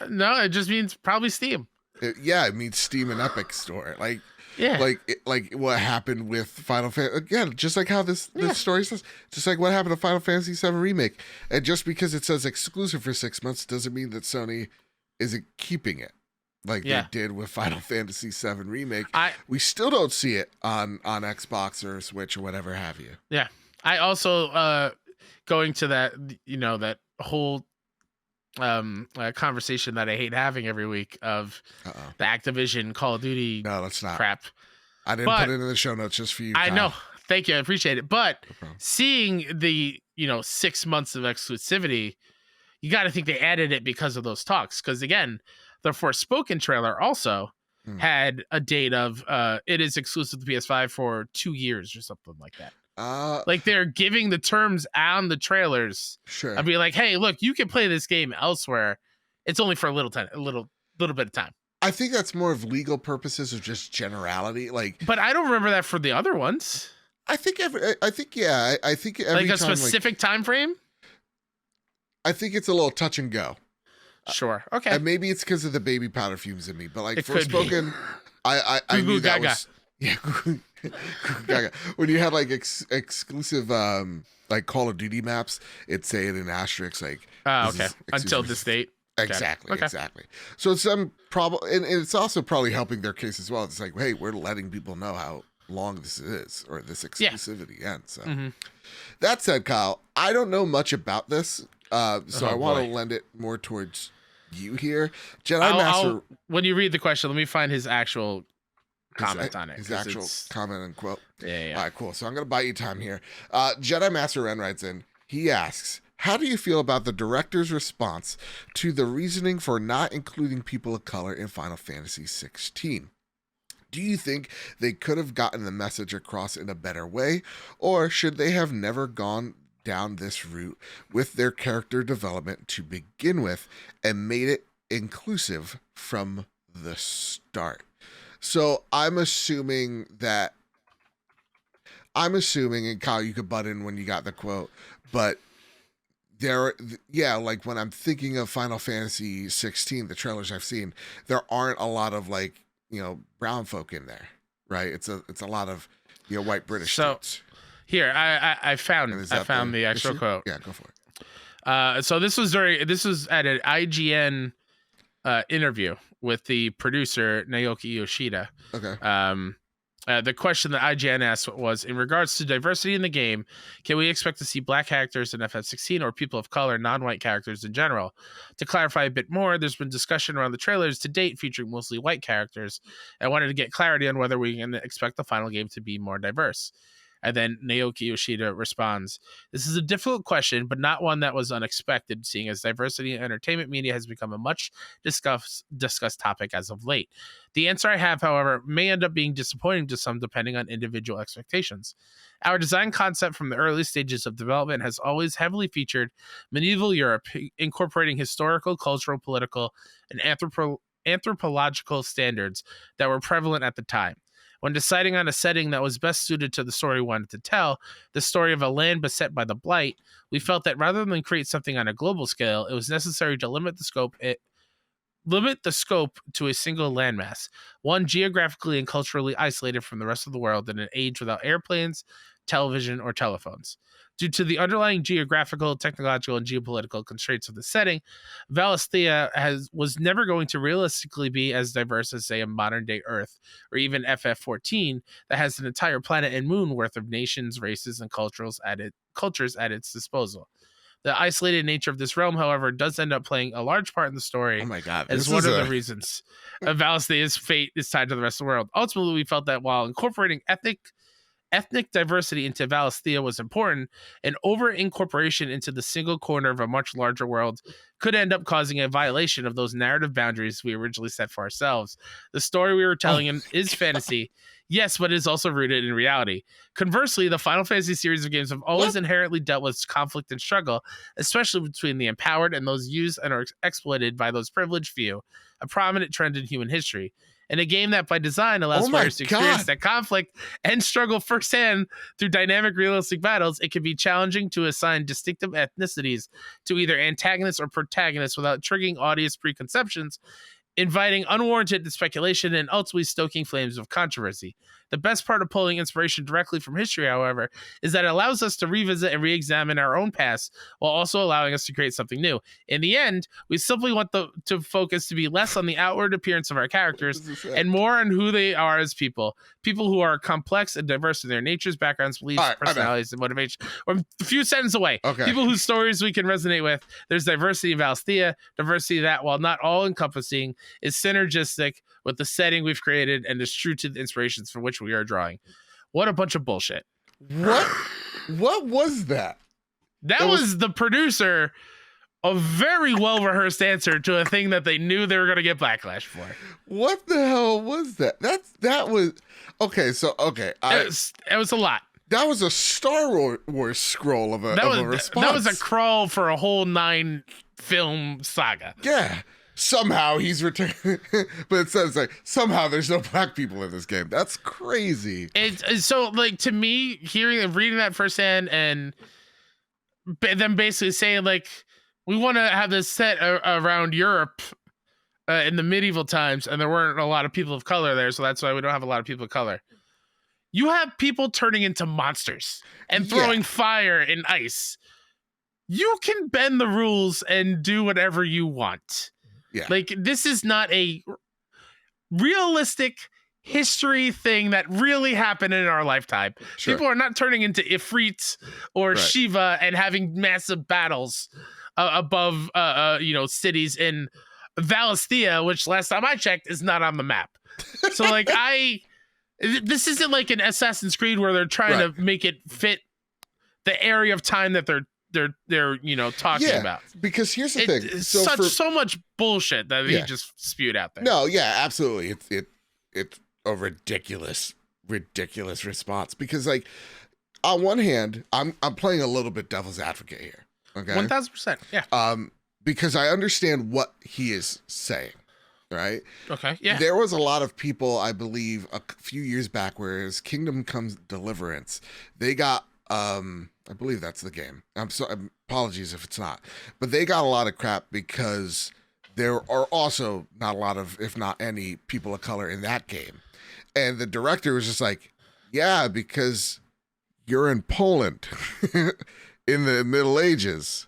no, it just means probably Steam. It means Steam and Epic Store. Like, yeah, like what happened with Final Fantasy. Again, just like how this story says, just like what happened to Final Fantasy VII Remake. And just because it says exclusive for 6 months doesn't mean that Sony isn't keeping it like they did with Final Fantasy VII Remake. We still don't see it on Xbox or Switch or whatever have you. Yeah. I also, going to that, that whole conversation that I hate having every week of the Activision Call of Duty crap. I didn't put it in the show notes just for you, Kyle. I know. Thank you. I appreciate it. But seeing the 6 months of exclusivity, you got to think they added it because of those talks. Because again, the Forspoken trailer also had a date of it is exclusive to PS5 for 2 years or something like that. Like they're giving the terms on the trailers. Sure. I'd be like, hey, look, you can play this game elsewhere. It's only for a little bit of time. I think that's more of legal purposes or just generality. But I don't remember that for the other ones. I think every like a specific time frame. I think it's a little touch and go. Sure. Okay. And maybe it's because of the baby powder fumes in me, but like Forspoken, I knew that was when you had like exclusive like Call of Duty maps, it'd say it in asterisks like until this date. Exactly. So it's some problem, and it's also probably helping their case as well. It's like, hey, we're letting people know how long this is or this exclusivity ends. So that said, Kyle, I don't know much about this, so I want to lend it more towards you here. Jedi Master. When you read the question, let me find his actual comment on it. His actual comment and quote. Yeah. All right, cool. So I'm going to buy you time here. Jedi Master Ren writes in. He asks, how do you feel about the director's response to the reasoning for not including people of color in Final Fantasy XVI? Do you think they could have gotten the message across in a better way, or should they have never gone down this route with their character development to begin with and made it inclusive from the start? So I'm assuming, and Kyle, you could butt in when you got the quote, but like when I'm thinking of Final Fantasy 16, the trailers I've seen, there aren't a lot of like, brown folk in there, right? It's a lot of, white British dudes. Here, I found the actual quote. Yeah, go for it. So this was at an IGN interview with the producer Naoki Yoshida. Okay. The question that IGN asked was, in regards to diversity in the game, can we expect to see black characters in FF16 or people of color, non-white characters in general? To clarify a bit more, there's been discussion around the trailers to date featuring mostly white characters. I wanted to get clarity on whether we can expect the final game to be more diverse. And then Naoki Yoshida responds, this is a difficult question, but not one that was unexpected, seeing as diversity in entertainment media has become a much discussed topic as of late. The answer I have, however, may end up being disappointing to some depending on individual expectations. Our design concept from the early stages of development has always heavily featured medieval Europe, incorporating historical, cultural, political, and anthropological standards that were prevalent at the time. When deciding on a setting that was best suited to the story we wanted to tell, the story of a land beset by the Blight, we felt that rather than create something on a global scale, it was necessary to limit the scope to a single landmass, one geographically and culturally isolated from the rest of the world in an age without airplanes, television, or telephones. Due to the underlying geographical, technological, and geopolitical constraints of the setting, Valisthea was never going to realistically be as diverse as, say, a modern-day Earth, or even FF14, that has an entire planet and moon worth of nations, races, and cultures at its disposal. The isolated nature of this realm, however, does end up playing a large part in the story. Oh my God. As one of the reasons Valisthea's fate is tied to the rest of the world. Ultimately, we felt that while incorporating ethnic diversity into Valisthea was important, and over-incorporation into the single corner of a much larger world could end up causing a violation of those narrative boundaries we originally set for ourselves. The story we were telling is fantasy, yes, but it is also rooted in reality. Conversely, the Final Fantasy series of games have always inherently dealt with conflict and struggle, especially between the empowered and those used and are exploited by those privileged few, a prominent trend in human history. In a game that by design allows players to experience that conflict and struggle firsthand through dynamic realistic battles, it can be challenging to assign distinctive ethnicities to either antagonists or protagonists without triggering audience preconceptions, inviting unwarranted speculation, and ultimately stoking flames of controversy. The best part of pulling inspiration directly from history, however, is that it allows us to revisit and re-examine our own past while also allowing us to create something new. In the end, we simply want the focus to be less on the outward appearance of our characters and more on who they are as people who are complex and diverse in their natures, backgrounds, beliefs, personalities, and motivation. We're a few sentences away. Okay. People whose stories we can resonate with. There's diversity in Valisthea, diversity that, while not all-encompassing, is synergistic with the setting we've created and is true to the inspirations from which we are drawing. What a bunch of bullshit. What was that? That was the producer, a very well-rehearsed answer to a thing that they knew they were going to get backlash for. What the hell was that? That was okay. So it was a lot. That was a Star Wars scroll of a response. That was a crawl for a whole 9-film saga. Yeah. Somehow he's returned, but it says like somehow there's no black people in this game. That's crazy. It's so like, to me, reading that firsthand and them basically saying like, we want to have this set around Europe in the medieval times, and there weren't a lot of people of color there, so that's why we don't have a lot of people of color. You have people turning into monsters and throwing fire and ice. You can bend the rules and do whatever you want. Yeah. Like, this is not a realistic history thing that really happened in our lifetime. Sure. People are not turning into Ifrits or Shiva and having massive battles above cities in Valisthea, which last time I checked is not on the map. So like this isn't like an Assassin's Creed where they're trying to make it fit the area of time that they're talking about. Because here's the thing. It's so much bullshit that he just spewed out there. No, yeah, absolutely. It's a ridiculous response because like on one hand, I'm playing a little bit devil's advocate here. Okay. 1000%. Yeah. Because I understand what he is saying. Right. Okay. Yeah. There was a lot of people, I believe, a few years back, whereas Kingdom Comes Deliverance, they got I believe that's the game. Apologies if it's not, but they got a lot of crap because there are also not a lot of, if not any, people of color in that game, and the director was just like, "Yeah, because you're in Poland in the Middle Ages."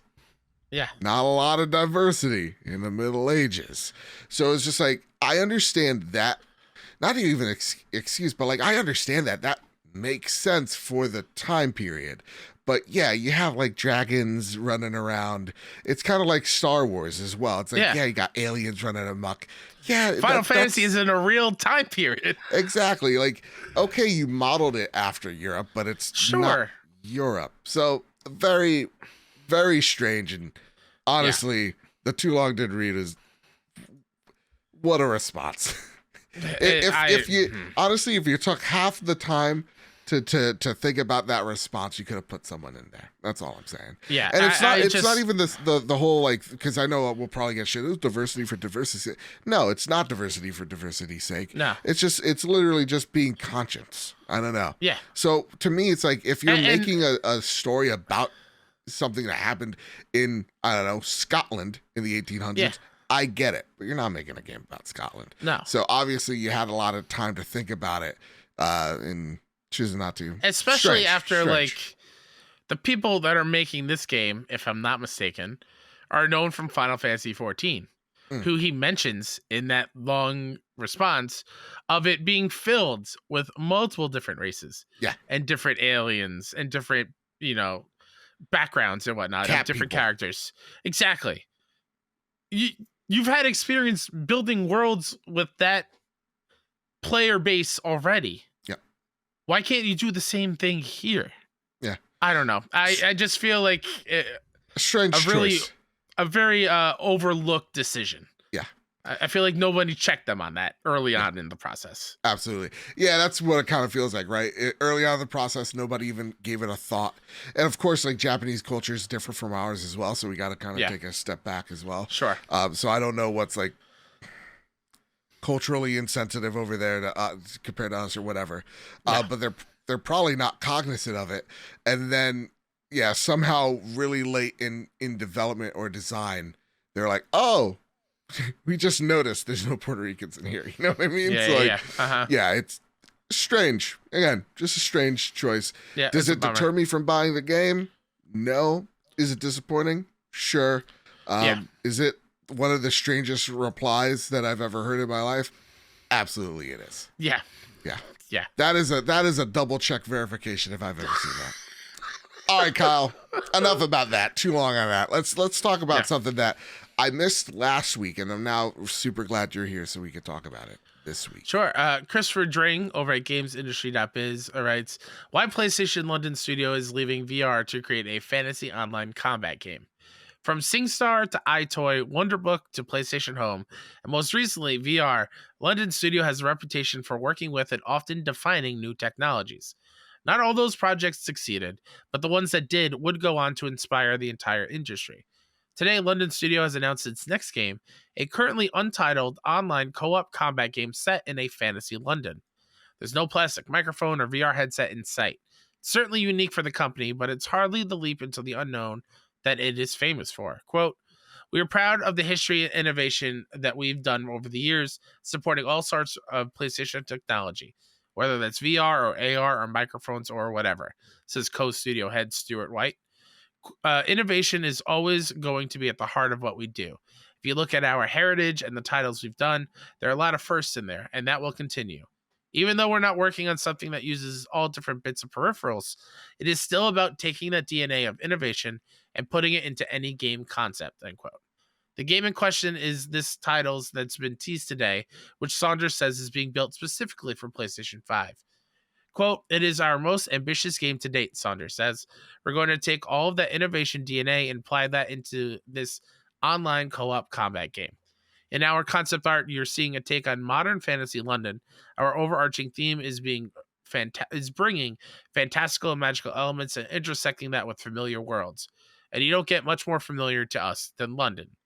Yeah. Not a lot of diversity in the Middle Ages. So it's just like, I understand that, not even excuse, but like, I understand that makes sense for the time period. But yeah, you have like dragons running around. It's kind of like Star Wars as well. It's like, yeah, you got aliens running amok. Yeah. Final Fantasy is in a real time period. Exactly. Like, okay, you modeled it after Europe, but it's not Europe. So very, very strange, and honestly, the too long didn't read is what a response. if you took half the time to think about that response, you could have put someone in there. That's all I'm saying. Yeah, and it's not even the whole like, because I know we'll probably get shit. It was diversity for diversity's sake. No, it's not diversity for diversity's sake. No, it's literally just being conscious. I don't know. Yeah. So to me, it's like if you're making a story about something that happened in, I don't know, Scotland in the 1800s, I get it, but you're not making a game about Scotland. No. So obviously you had a lot of time to think about it, and choosing not to. Especially after like the people that are making this game, if I'm not mistaken, are known from Final Fantasy XIV, who he mentions in that long response of it being filled with multiple different races. Yeah. And different aliens and different, backgrounds and whatnot, different characters. Exactly. You've had experience building worlds with that player base already. Yeah. Why can't you do the same thing here? Yeah. I don't know. I just feel like a strange choice. A very overlooked decision. Yeah. I feel like nobody checked them on that early on in the process. Absolutely. Yeah, that's what it kind of feels like, right? Early on in the process, nobody even gave it a thought. And of course, like Japanese culture is different from ours as well, so we got to kind of take a step back as well. Sure. So I don't know what's like culturally insensitive over there to, compared to us or whatever. But they're probably not cognizant of it. And then, somehow really late in development or design, they're like, oh, we just noticed there's no Puerto Ricans in here. You know what I mean? It's strange. Again, just a strange choice. Yeah, does it deter me from buying the game? No. Is it disappointing? Sure. Is it one of the strangest replies that I've ever heard in my life? Absolutely it is. Yeah. Yeah. Yeah. That is a double check verification if I've ever seen that. All right, Kyle. Enough about that. Too long on that. Let's talk about something that I missed last week, and I'm now super glad you're here so we can talk about it this week. Sure. Christopher Dring over at gamesindustry.biz writes, why PlayStation London Studio is leaving VR to create a fantasy online combat game. From SingStar to iToy, Wonderbook to PlayStation Home, and most recently VR, London Studio has a reputation for working with and often defining new technologies. Not all those projects succeeded, but the ones that did would go on to inspire the entire industry. Today, London Studio has announced its next game, a currently untitled online co-op combat game set in a fantasy London. There's no plastic microphone or VR headset in sight. It's certainly unique for the company, but it's hardly the leap into the unknown that it is famous for. Quote, we are proud of the history and innovation that we've done over the years, supporting all sorts of PlayStation technology, whether that's VR or AR or microphones or whatever, says co-studio head Stuart White. Innovation is always going to be at the heart of what we do. If you look at our heritage and the titles we've done, there are a lot of firsts in there, and that will continue. Even though we're not working on something that uses all different bits of peripherals, it is still about taking that DNA of innovation and putting it into any game concept, end quote. The game in question is this titles that's been teased today, which Saunders says is being built specifically for PlayStation 5. Quote, "It is our most ambitious game to date," Saunders says. "We're going to take all of that innovation DNA and apply that into this online co-op combat game. In our concept art, you're seeing a take on modern fantasy London. Our overarching theme is bringing fantastical and magical elements and intersecting that with familiar worlds. And you don't get much more familiar to us than London."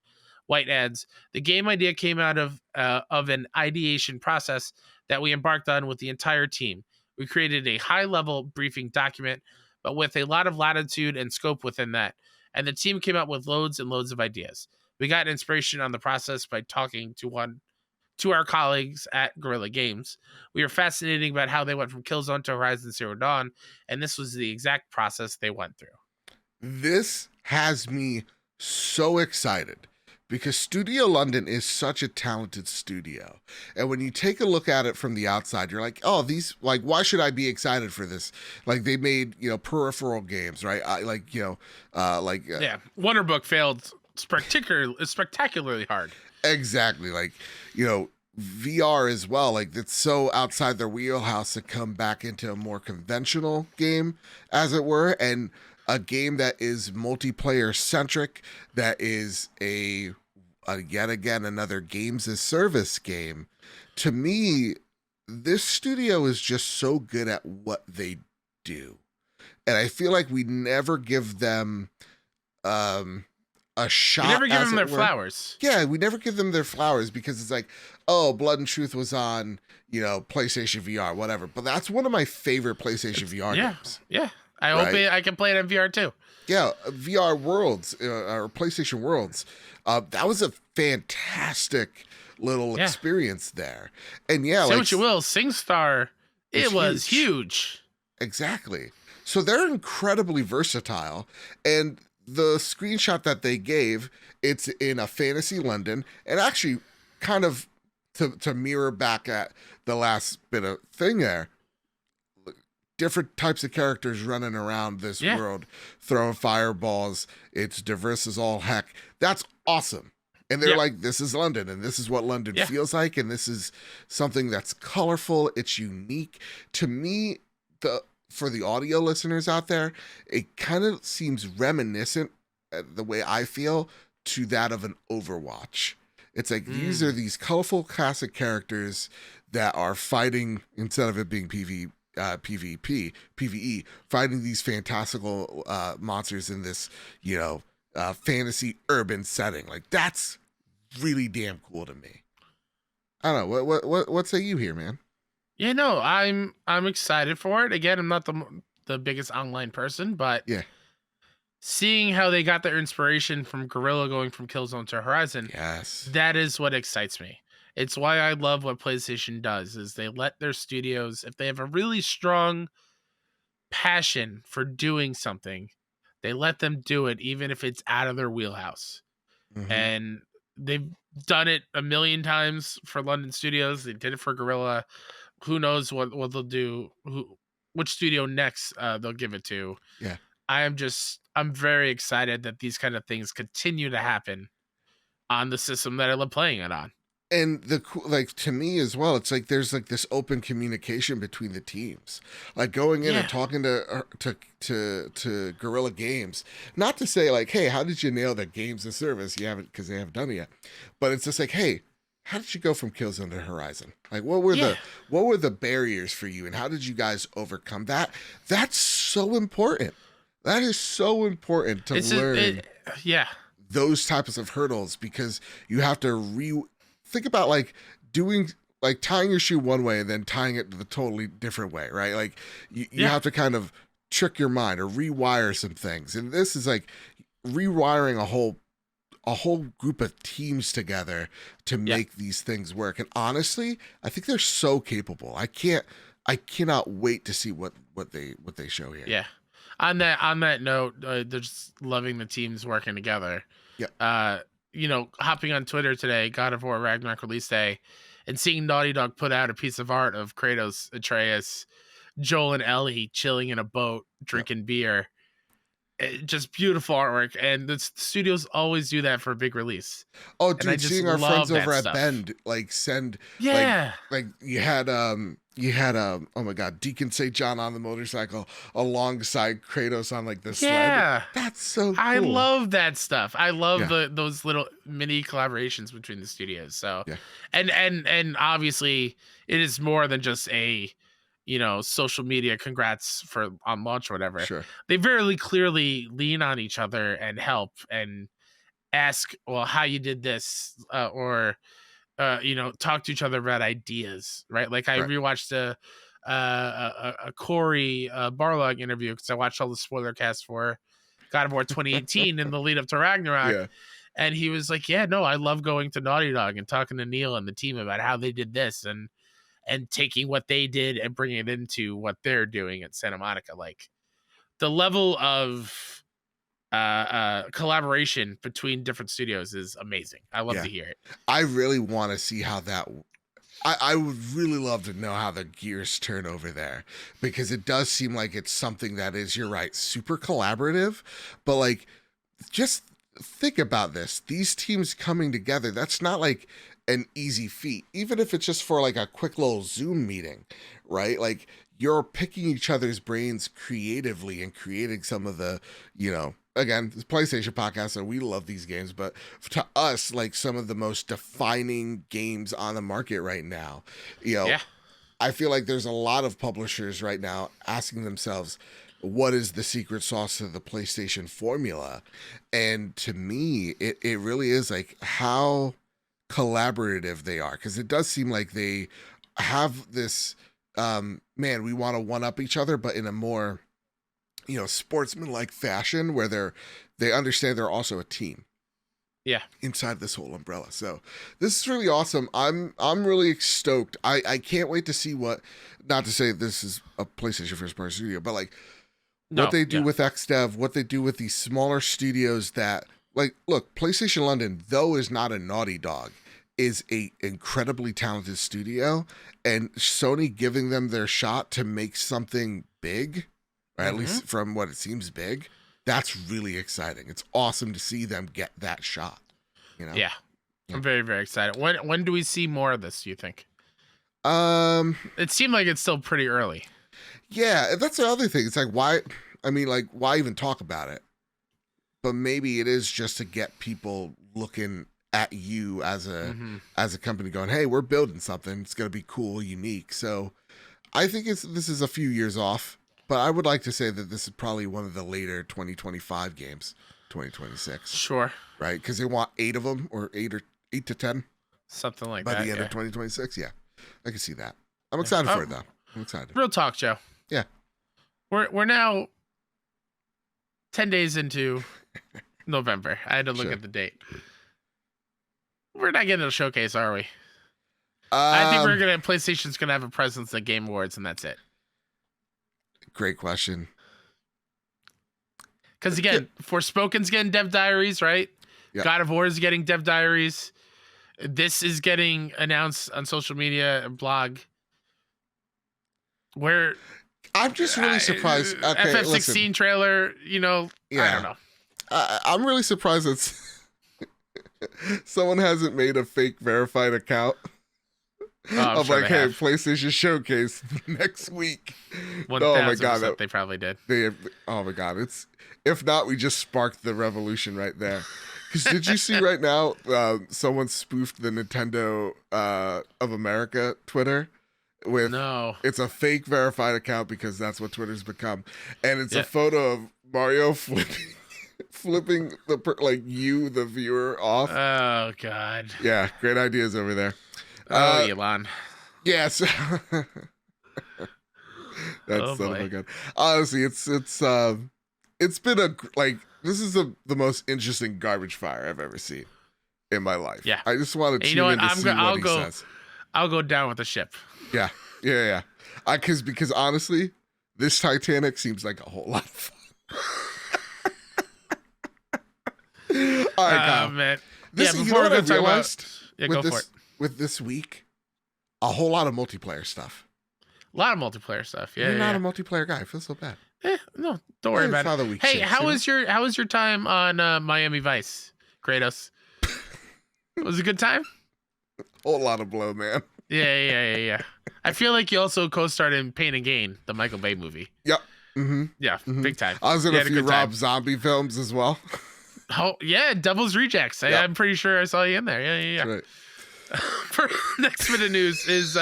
White adds, "The game idea came out of an ideation process that we embarked on with the entire team. We created a high-level briefing document, but with a lot of latitude and scope within that. And the team came up with loads and loads of ideas. We got inspiration on the process by talking to our colleagues at Guerrilla Games. We were fascinated about how they went from Killzone to Horizon Zero Dawn, and this was the exact process they went through." This has me so excited because Studio London is such a talented studio. And when you take a look at it from the outside, you're like, oh, these, like, why should I be excited for this? Like, they made, peripheral games, right? Yeah, Wonderbook failed spectacularly hard. Exactly. Like, VR as well. Like, it's so outside their wheelhouse to come back into a more conventional game, as it were. And a game that is multiplayer centric, that is a yet again another games as service game. To me, this studio is just so good at what they do, and I feel like we never give them a shot. We never give them their flowers. Yeah, we never give them their flowers because it's like, oh, Blood and Truth was on PlayStation VR, whatever. But that's one of my favorite PlayStation VR games. Yeah. I hope I can play it on VR too. Yeah, VR Worlds or PlayStation Worlds. That was a fantastic little experience there. And yeah, say what you will, SingStar, it was huge. Exactly. So they're incredibly versatile. And the screenshot that they gave, it's in a fantasy London, and actually kind of to mirror back at the last bit of thing there. Different types of characters running around this world, throwing fireballs. It's diverse as all heck. That's awesome. And they're like, this is London, and this is what London feels like, and this is something that's colorful. It's unique. To me, for the audio listeners out there, it kind of seems reminiscent, the way I feel, to that of an Overwatch. It's like these are these colorful classic characters that are fighting, instead of it being PvE, fighting these fantastical monsters in this, fantasy urban setting. Like, that's really damn cool to me. I don't know. What say you here, man? Yeah, no, I'm excited for it. Again, I'm not the biggest online person, but seeing how they got their inspiration from Guerrilla going from Killzone to Horizon, that is what excites me. It's why I love what PlayStation does, is they let their studios, if they have a really strong passion for doing something, they let them do it, even if it's out of their wheelhouse. Mm-hmm. And they've done it a million times for London studios. They did it for Guerrilla. Who knows what they'll do, which studio next they'll give it to. Yeah. I'm very excited that these kind of things continue to happen on the system that I love playing it on. And to me as well, it's like there's like this open communication between the teams, like going in and talking to Guerrilla Games, not to say like, hey, how did you nail the games and service? You haven't, because they haven't done it yet, but it's just like, hey, how did you go from Killzone to Horizon? Like, what were the barriers for you, and how did you guys overcome that? That's so important. That is so important to learn. Those types of hurdles, because you have to think about like doing, like tying your shoe one way and then tying it the totally different way, right? Like you have to kind of trick your mind or rewire some things. And this is like rewiring a whole group of teams together to make these things work. And honestly, I think they're so capable. I cannot wait to see what they show here. Yeah. On that note, they're just loving the teams working together. Yeah. Hopping on Twitter today, God of War Ragnarok release day, and seeing Naughty Dog put out a piece of art of Kratos, Atreus, Joel, and Ellie chilling in a boat, drinking beer. just beautiful artwork, and the studios always do that for a big release. Oh, And I dude, just seeing our love friends over that at stuff. Bend like send Yeah. like you had oh my god, Deacon St. John on the motorcycle alongside Kratos on like the sled. Yeah. That's so I cool. love that stuff. I love Yeah. those little mini collaborations between the studios. So, Yeah. and obviously it is more than just a, social media congrats for on launch or whatever. Sure. They very clearly lean on each other and help and ask, well, how you did this, or talk to each other about ideas, right? Like I Right. rewatched a Corey Barlog interview because I watched all the spoiler cast for God of War 2018 in the lead up to Ragnarok. Yeah. And he was like, yeah, no, I love going to Naughty Dog and talking to Neil and the team about how they did this and taking what they did and bringing it into what they're doing at Santa Monica. Like the level of collaboration between different studios is amazing. I love to hear it. I really want to see how that I would really love to know how the gears turn over there, because it does seem like it's something that is, you're right, super collaborative, but like, just think about this. These teams coming together, that's not like an easy feat, even if it's just for like a quick little Zoom meeting, right? Like, you're picking each other's brains creatively and creating some of the, again, this PlayStation podcast, so we love these games, but to us, like some of the most defining games on the market right now, Yeah. I feel like there's a lot of publishers right now asking themselves, what is the secret sauce to the PlayStation formula? And to me, it really is like how collaborative they are, because it does seem like they have this, man, we want to one up each other, but in a more sportsman-like fashion where they understand they're also a team. Yeah. Inside this whole umbrella. So this is really awesome. I'm really stoked. I can't wait to see what, not to say this is a PlayStation first party studio, but like what they do with XDev, what they do with these smaller studios that, like, look, PlayStation London, though is not a Naughty Dog, is a incredibly talented studio, and Sony giving them their shot to make something big, or at least from what it seems big, that's really exciting. It's awesome to see them get that shot. Yeah. I'm very, very excited. When do we see more of this, do you think? It seemed like it's still pretty early. Yeah, that's the other thing. It's like, why even talk about it? But maybe it is just to get people looking at you as a company going, hey, we're building something. It's going to be cool, unique. So I think this is a few years off. But I would like to say that this is probably one of the later 2025 games, 2026. Sure. Right? Because they want 8 of them, or 8 to 10. Something like that. By the end of 2026. Yeah. I can see that. I'm excited for it, though. I'm excited. Real talk, Joe. Yeah. We're now 10 days into November. I had to look at the date. We're not getting a showcase, are we? I think PlayStation's going to have a presence at Game Awards, and that's it. Great question. Because again, Forspoken's getting dev diaries, right? Yep. God of War is getting dev diaries. This is getting announced on social media and blog. Where I'm just really surprised. Okay, FF16 trailer, I don't know. I'm really surprised that someone hasn't made a fake verified account. Of sure, like, hey, PlayStation Showcase next week. 1,000%, oh my god, they probably did. Oh my god, if not, we just sparked the revolution right there. Because did you see right now, someone spoofed the Nintendo of America Twitter with it's a fake verified account, because that's what Twitter's become, and it's a photo of Mario flipping the viewer off. Oh god. Yeah, great ideas over there. Elon. Yes. That's son of a gun. Honestly, it's been this is the most interesting garbage fire I've ever seen in my life. Yeah. I just want to tune in to see what he says. I'll go down with the ship. Yeah. Because honestly, this Titanic seems like a whole lot of fun. All right, Kyle. Man. Before you know what I realized go for it. With this week, a whole lot of multiplayer stuff. A lot of multiplayer stuff. Yeah. You're not a multiplayer guy. I feel so bad. No, don't worry about How the it. week Hey, shapes, how you know? was your time on Miami Vice, Kratos? Was it a good time? Whole lot of blow, man. Yeah. I feel like you also co-starred in Pain and Gain, the Michael Bay movie. Yep. Yeah, big time. I was in You a had few good time. Rob Zombie films as well. Oh yeah, Devil's Rejects. Yep. I'm pretty sure I saw you in there. Yeah. That's right. For next bit of news is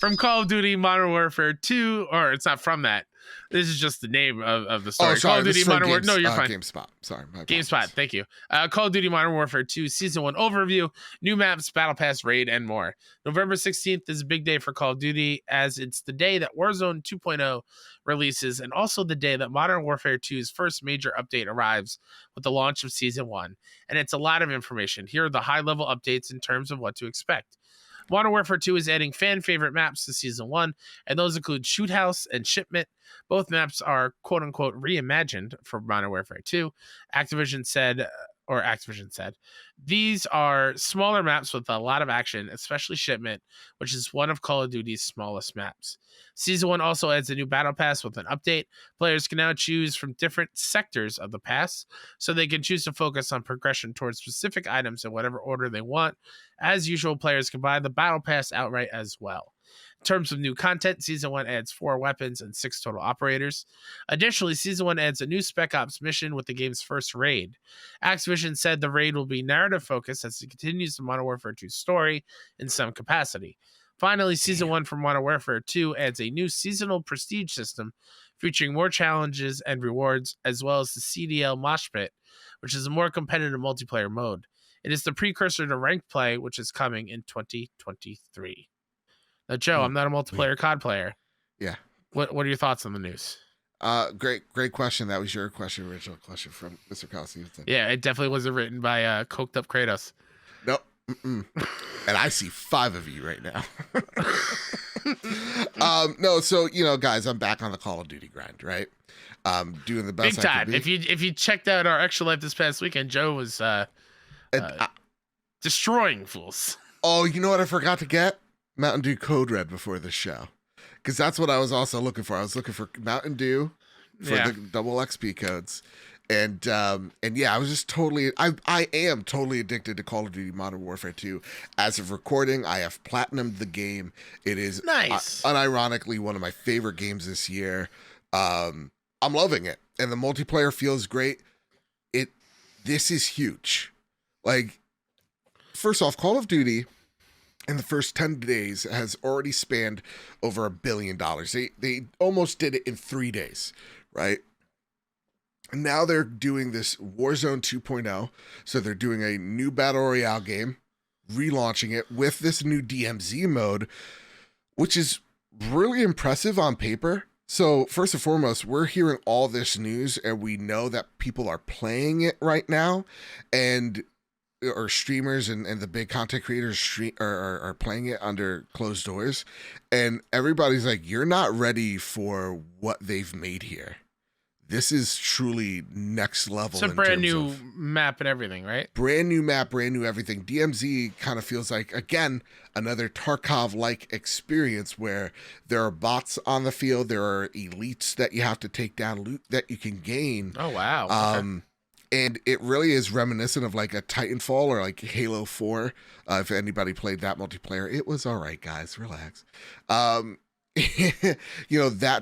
from Call of Duty Modern Warfare 2, or it's not from that. This is just the name of the story. Oh, sorry. Call of Duty Modern Warfare. No, you're fine. GameSpot. Sorry. My GameSpot, apologies. thank you. Call of Duty Modern Warfare 2 Season 1 overview, new maps, battle pass, raid, and more. November 16th is a big day for Call of Duty, as it's the day that Warzone 2.0 releases, and also the day that Modern Warfare 2's first major update arrives with the launch of Season 1. And it's a lot of information. Here are the high-level updates in terms of what to expect. Modern Warfare 2 is adding fan-favorite maps to Season 1, and those include Shoot House and Shipment. Both maps are quote-unquote reimagined for Modern Warfare 2. Activision said, these are smaller maps with a lot of action, especially Shipment, which is one of Call of Duty's smallest maps. Season 1 also adds a new battle pass with an update. Players can now choose from different sectors of the pass, so they can choose to focus on progression towards specific items in whatever order they want. As usual, players can buy the battle pass outright as well. In terms of new content, Season 1 adds 4 weapons and 6 total operators. Additionally, Season 1 adds a new Spec Ops mission with the game's first raid. Activision said the raid will be narrative-focused as it continues the Modern Warfare 2 story in some capacity. Finally, Season 1 from Modern Warfare 2 adds a new seasonal prestige system featuring more challenges and rewards, as well as the CDL Mosh Pit, which is a more competitive multiplayer mode. It is the precursor to ranked play, which is coming in 2023. Now, Joe, I'm not a multiplayer COD player. Yeah. What are your thoughts on the news? Great question. That was your question, original question from Mr. Kelsey. Yeah, it definitely wasn't written by coked up Kratos. Nope. And I see 5 of you right now. No, so guys, I'm back on the Call of Duty grind, right? Doing the best Big I time. can be. If you checked out our Extra Life this past weekend, Joe was destroying fools. Oh, you know what I forgot to get? Mountain Dew Code Red before the show, because that's what I was also looking for. I was looking for Mountain Dew for the double XP codes, and yeah, I was just I am totally addicted to Call of Duty Modern Warfare 2. As of recording, I have platinumed the game. It is nice, unironically one of my favorite games this year. I'm loving it, and the multiplayer feels great. This is huge. Like, first off, Call of Duty in the first 10 days has already spanned over $1 billion. They almost did it in 3 days, right? And now they're doing this Warzone 2.0. So they're doing a new Battle Royale game, relaunching it with this new DMZ mode, which is really impressive on paper. So first and foremost, we're hearing all this news and we know that people are playing it right now, and or streamers and the big content creators are playing it under closed doors, and everybody's like, you're not ready for what they've made here. This is truly next level. It's a brand new map and everything, right? Brand new map, brand new everything. DMZ kind of feels like, again, another Tarkov-like experience where there are bots on the field, there are elites that you have to take down, loot that you can gain. Oh wow. Okay. And it really is reminiscent of like a Titanfall or like Halo 4. If anybody played that multiplayer, it was all right, guys. Relax. That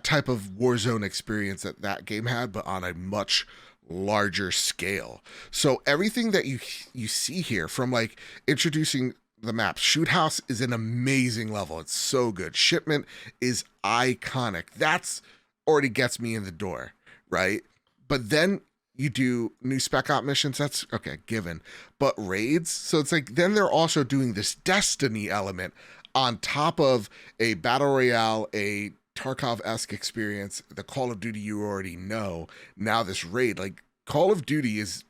type of Warzone experience that game had, but on a much larger scale. So everything that you see here, from like introducing the map, Shoot House is an amazing level. It's so good. Shipment is iconic. That's already gets me in the door, right? But then you do new Spec Op missions, that's okay, given. But raids, so it's like, then they're also doing this Destiny element on top of a Battle Royale, a Tarkov-esque experience, the Call of Duty you already know. Now this raid, like, Call of Duty is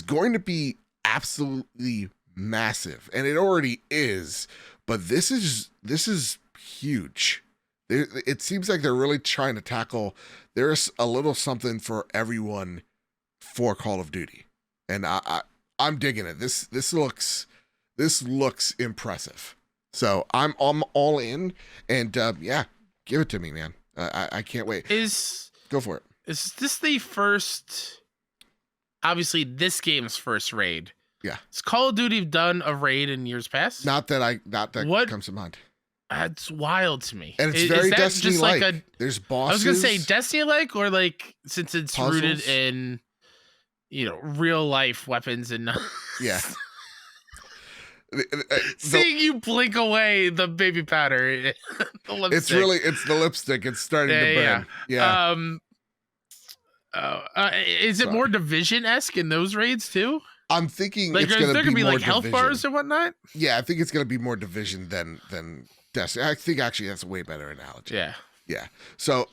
going to be absolutely massive, and it already is, but this is huge. It seems like they're really trying to tackle, there's a little something for everyone for Call of Duty, and I'm digging it. This looks impressive. So I'm all in, and yeah, give it to me, man. I can't wait. Is Go for it. Is this the first? Obviously, this game's first raid. Yeah. Has Call of Duty done a raid in years past? Not that What? comes to mind. That's wild to me. And it's very that Destiny-like. Just like There's bosses. I was gonna say Destiny-like, or like since it's puzzles. rooted in, real life weapons and. Yeah. Seeing you blink away the baby powder, the lipstick. It's the lipstick. It's starting to burn. Yeah. Is it more Division-esque in those raids too? I'm thinking like, it's going to be be more like health Division. bars and whatnot. Yeah, I think it's going to be more Division than Destiny. I think actually that's a way better analogy. Yeah. Yeah. So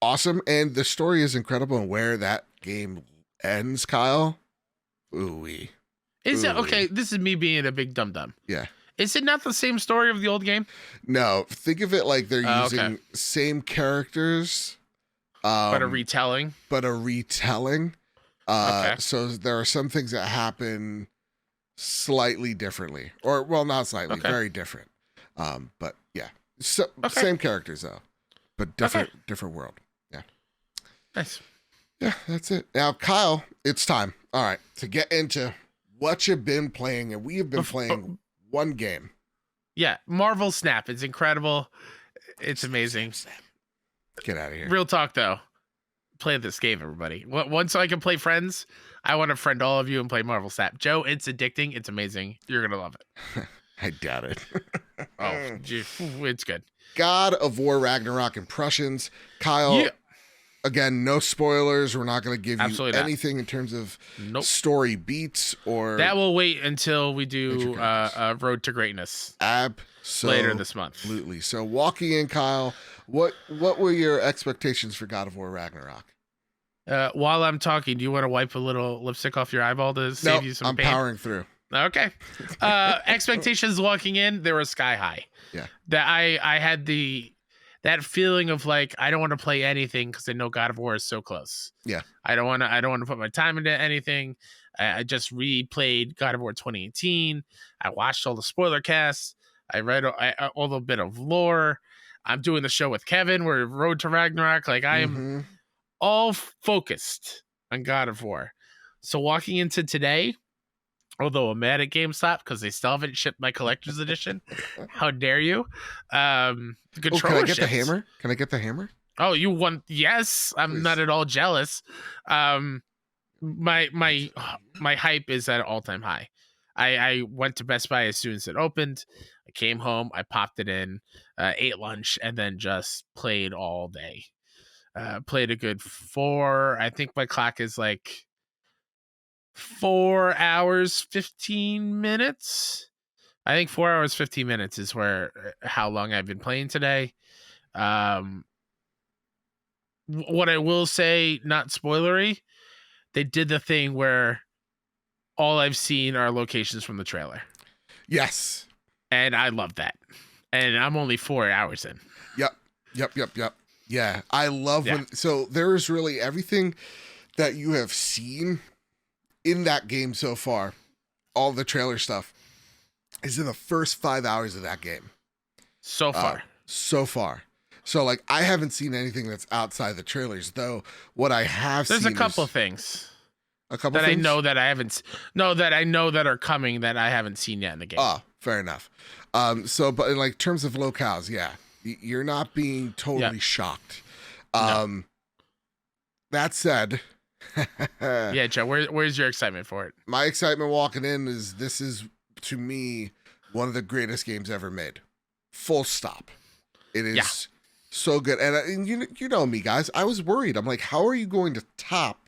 awesome, and the story is incredible. And where that game ends, Kyle. Ooh-wee. Is it okay? This is me being a big dum dum. Yeah. Is it not the same story of the old game? No. Think of it like they're using okay. same characters, but a retelling. Okay. So there are some things that happen slightly differently, or well, not slightly, very different. But yeah, same characters though, but different world. Yeah. Nice. Yeah, that's it. Now, Kyle, it's time. All right, to get into what you've been playing, and we have been playing one game. Yeah, Marvel Snap. It's incredible. It's amazing. Get out of here. Real talk though. Play this game, everybody. Once I can play friends, I want to friend all of you and play Marvel Snap. Joe, it's addicting. It's amazing. You're gonna love it. I doubt it. Oh, it's good. God of War Ragnarok impressions. Kyle, again, no spoilers. We're not going to give you anything in terms of story beats or... That will wait until we do Road to Greatness. Later this month. Absolutely. So walking in, Kyle, what were your expectations for God of War Ragnarok? While I'm talking, do you want to wipe a little lipstick off your eyeball to save you some pain? I'm powering through. Okay. Expectations walking in, they were sky high. Yeah. That I had that feeling of like, I don't want to play anything because I know God of War is so close. Yeah. I don't want to put my time into anything. I just replayed God of War 2018. I watched all the spoiler casts. I read all the bit of lore. I'm doing the show with Kevin. We're Road to Ragnarok. Like I am all focused on God of War. So walking into today, although I'm mad at GameStop because they still haven't shipped my collector's edition. How dare you? The controller can I get the hammer? Can I get the hammer? Oh, you want? Yes, I'm Please. Not at all jealous. My hype is at an all-time high. I went to Best Buy as soon as it opened. I came home, I popped it in, ate lunch, and then just played all day. Played a good 4. I think my clock is like 4 hours 15 minutes. I think 4 hours 15 minutes is how long I've been playing today. What I will say, not spoilery, they did the thing where all I've seen are locations from the trailer. Yes. And I love that. And I'm only 4 hours in. Yep. Yeah. I love when, so there is really everything that you have seen in that game so far. All the trailer stuff is in the first 5 hours of that game. So far. So like, I haven't seen anything that's outside the trailers, though. What I have seen, there's a couple things. A couple that things? I know that I haven't. No, that I know that are coming that I haven't seen yet in the game. Oh, fair enough. So, but in like terms of locales, you're not being totally shocked. No. That said, yeah, Joe, where's your excitement for it? My excitement walking in is this is to me one of the greatest games ever made. Full stop. It is so good, and you know me, guys. I was worried. I'm like, how are you going to top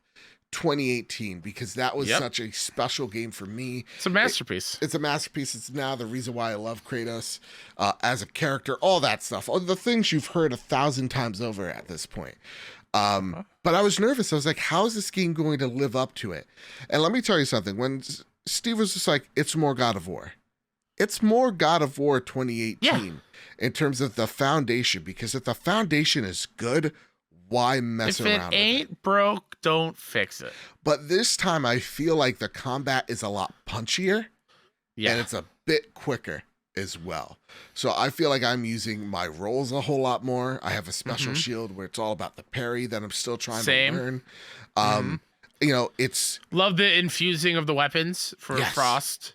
2018, because that was such a special game for me. It's a masterpiece. It's a masterpiece. It's now the reason why I love Kratos as a character, all that stuff, all the things you've heard 1,000 times over at this point. But I was nervous. I was like, how is this game going to live up to it? And let me tell you something. When Steve was just like, it's more God of War. It's more God of War 2018 in terms of the foundation, because if the foundation is good, why mess around with it? If it ain't broke, don't fix it. But this time I feel like the combat is a lot punchier. Yeah. And it's a bit quicker. as well. So I feel like I'm using my rolls a whole lot more. I have a special shield where it's all about the parry that I'm still trying to learn. You know, it's love the infusing of the weapons for Yes. Frost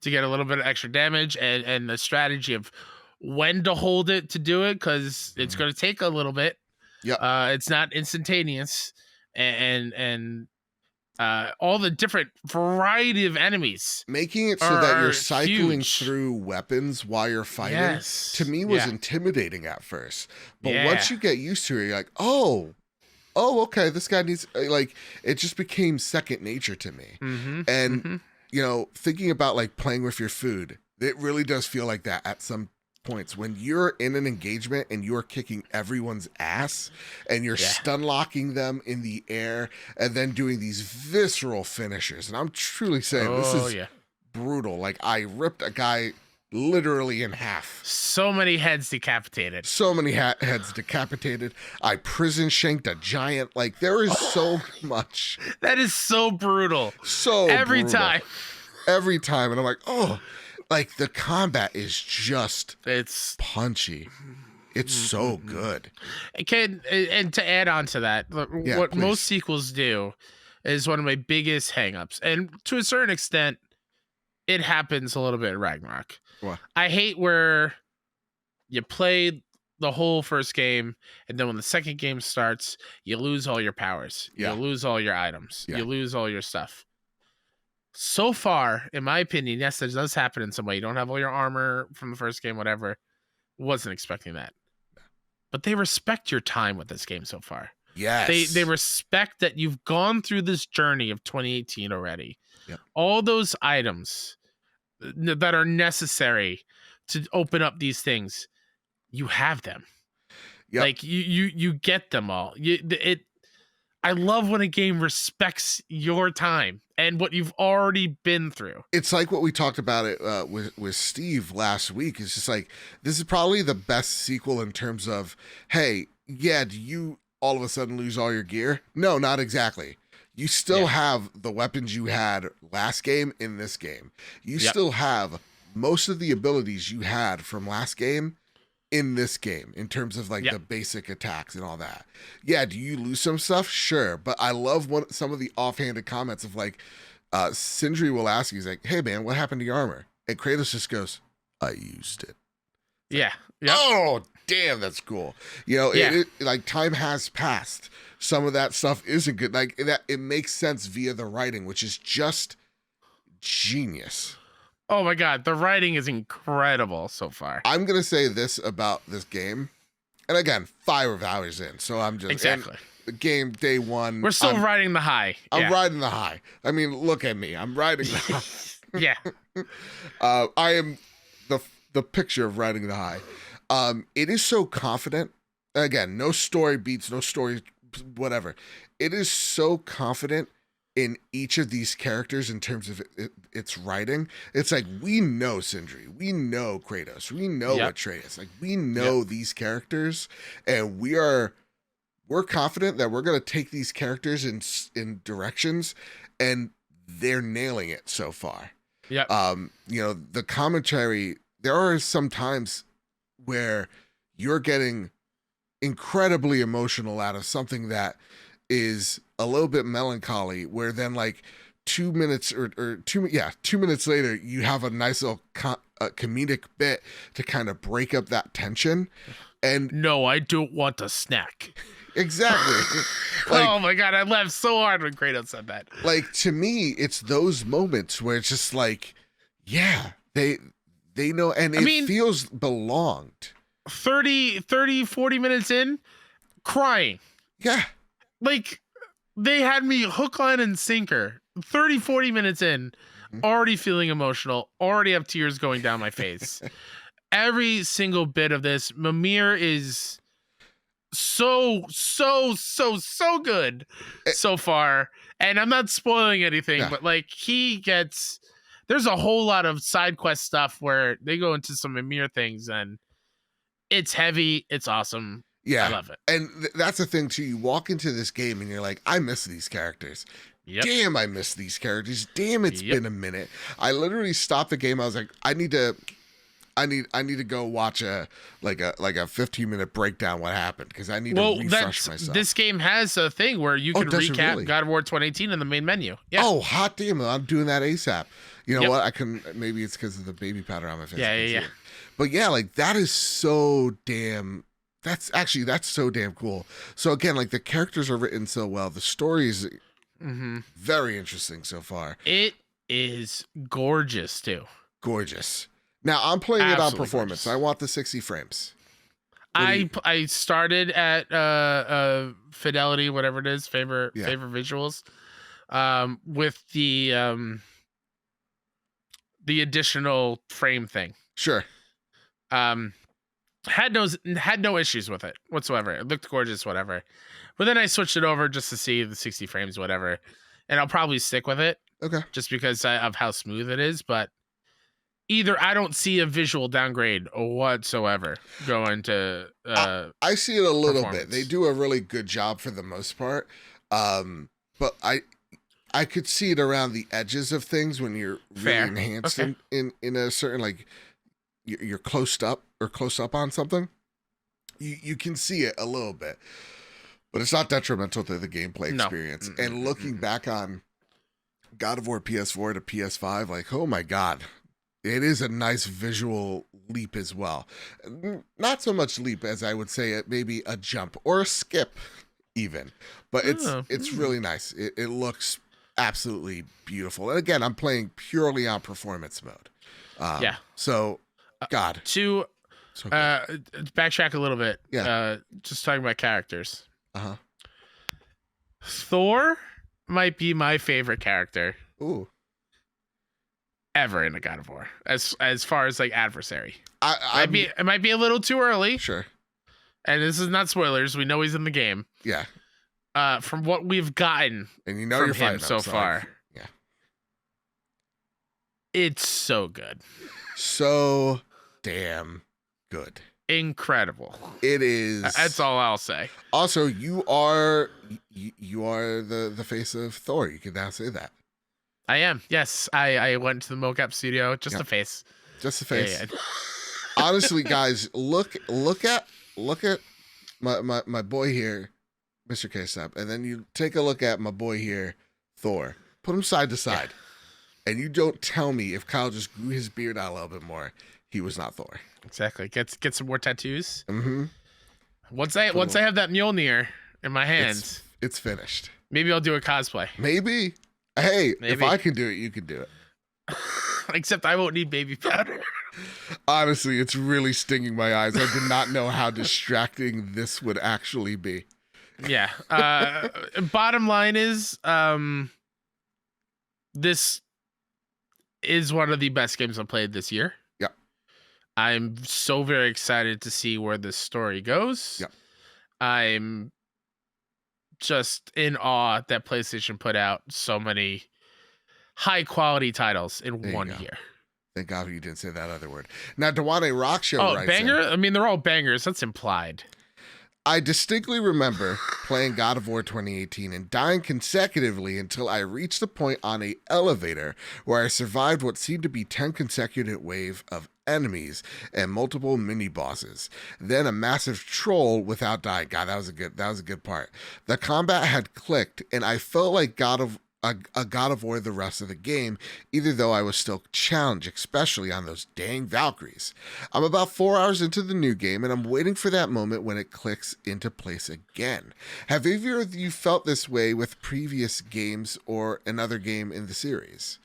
to get a little bit of extra damage, and the strategy of when to hold it to do it, because it's going to take a little bit. Yep. It's not instantaneous, and all the different variety of enemies making it so that you're cycling huge. through weapons while you're fighting to me was intimidating at first. But once you get used to it, you're like, oh, okay, this guy needs, like, it just became second nature to me. And, you know, thinking about like playing with your food, it really does feel like that at some points when you're in an engagement and you're kicking everyone's ass and you're stun locking them in the air and then doing these visceral finishers. And I'm truly saying this is brutal. Like, I ripped a guy literally in half. So many heads decapitated. So many heads decapitated. I prison shanked a giant. Like, there is so much. That is so brutal. So every brutal. time. Every time. And I'm like, oh, like the combat is just it's punchy. It's so good. And to add on to that, what please. most sequels do is one of my biggest hangups. And to a certain extent, it happens a little bit in Ragnarok. What? I hate where you play the whole first game, and then when the second game starts, you lose all your powers. You lose all your items. You lose all your stuff. So far, in my opinion, yes, that does happen in some way. You don't have all your armor from the first game, whatever. Wasn't expecting that. But they respect your time with this game so far. Yes. They respect that you've gone through this journey of 2018 already. Yep. All those items that are necessary to open up these things, you have them. Yep. Like you get them all. I love when a game respects your time and what you've already been through. It's like what we talked about it with Steve last week. It's just like, this is probably the best sequel in terms of, hey, do you all of a sudden lose all your gear? No, not exactly. You still have the weapons you had last game in this game. You still have most of the abilities you had from last game in this game in terms of like the basic attacks and all that. Yeah, do you lose some stuff? Sure. But I love some of the offhanded comments of like, Sindri will ask you, he's like, hey man, what happened to your armor? And Kratos just goes, I used it. Oh, damn, that's cool. You know, it, like, time has passed. Some of that stuff isn't good. Like, that, it makes sense via the writing, which is just genius. Oh my god, the writing is incredible so far. I'm gonna say this about this game, and again, 5 hours in, so I'm just exactly the game day one. We're still riding the high. I'm riding the high. I mean, look at me. I'm riding the high. I am the picture of riding the high. It is so confident. Again, no story beats, no story, whatever. It is so confident in each of these characters in terms of its writing. It's like, we know Sindri, we know Kratos, we know Atreus, like, we know these characters, and we're confident that we're going to take these characters in directions, and they're nailing it so far. You know, the commentary, there are some times where you're getting incredibly emotional out of something that is a little bit melancholy, where then like 2 minutes or 2 minutes later, you have a nice little comedic bit to kind of break up that tension. And no, I don't want a snack. Exactly. Like, oh my god, I laughed so hard when Kratos said that. Like, to me, it's those moments where it's just like, they know, and it feels belonged. 40 minutes in, crying. Yeah. Like, they had me hook, line, and sinker. 40 minutes in, already feeling emotional, already have tears going down my face. Every single bit of this, Mimir is so good so far. And I'm not spoiling anything, but like, there's a whole lot of side quest stuff where they go into some Mimir things, and it's heavy. It's awesome. Yeah. I love it. And that's the thing too. You walk into this game and you're like, I miss these characters. Damn, I miss these characters. Damn, it's been a minute. I literally stopped the game. I was like, I need to I need to go watch a 15-minute breakdown what happened because I need to refresh myself. This game has a thing where you can recap really? God of War 2018 in the main menu. Yeah. Oh, hot damn! I'm doing that ASAP. You know what? I can maybe it's because of the baby powder on my face. Yeah. But yeah, like that is so damn. That's so damn cool. So again, like the characters are written so well. The story is very interesting so far. It is gorgeous too. Gorgeous. Now I'm playing it on performance. Gorgeous. I want the 60 frames. I started at fidelity, whatever it is, favorite visuals, with the additional frame thing. Sure. Had no issues with it whatsoever. It looked gorgeous, whatever. But then I switched it over just to see the 60 frames, whatever. And I'll probably stick with it. Okay. Just because of how smooth it is. But either I don't see a visual downgrade whatsoever going to I see it a little bit. They do a really good job for the most part. But I could see it around the edges of things when you're really enhanced in a certain, like, you're close up on something. You can see it a little bit, but it's not detrimental to the gameplay experience. And looking back on God of War PS4 to PS5, like, oh my God, it is a nice visual leap as well. Not so much leap as I would say it maybe a jump or a skip even, but it's really nice. It looks absolutely beautiful. And again, I'm playing purely on performance mode. So God. To backtrack a little bit. Yeah. Just talking about characters. Uh-huh. Thor might be my favorite character. Ooh. Ever in a God of War. As far as like adversary. It might be a little too early. Sure. And this is not spoilers. We know he's in the game. Yeah. From what we've gotten and you know from you're him so far. Yeah. It's so good. So damn good. Incredible. It is. That's all I'll say. Also, you are the face of Thor. You can now say that. I am. Yes. I went to the mocap studio. Just the face. Just the face. Yeah. Honestly, guys, look at my boy here, Mr. K-Step, and then you take a look at my boy here, Thor. Put them side to side. And you don't tell me if Kyle just grew his beard out a little bit more, he was not Thor. Exactly. Get some more tattoos. Mm-hmm. Once I have that Mjolnir in my hands, it's finished. Maybe I'll do a cosplay. Maybe. Hey, if I can do it, you can do it. Except I won't need baby powder. Honestly, it's really stinging my eyes. I did not know how distracting this would actually be. Yeah. Bottom line is, this is one of the best games I've played this year. Yeah. I'm so very excited to see where this story goes. Yeah. I'm just in awe that PlayStation put out so many high quality titles in one year. Thank God you didn't say that other word. Now, Dewane Rock Show writes banger? I mean, they're all bangers. That's implied. I distinctly remember playing God of War 2018 and dying consecutively until I reached the point on an elevator where I survived what seemed to be 10 consecutive wave of enemies and multiple mini bosses. Then a massive troll without dying. God, that was a good part. The combat had clicked and I felt like a God of War the rest of the game, even though I was still challenged, especially on those dang Valkyries. I'm about 4 hours into the new game, and I'm waiting for that moment when it clicks into place again. Have either of you felt this way with previous games or another game in the series?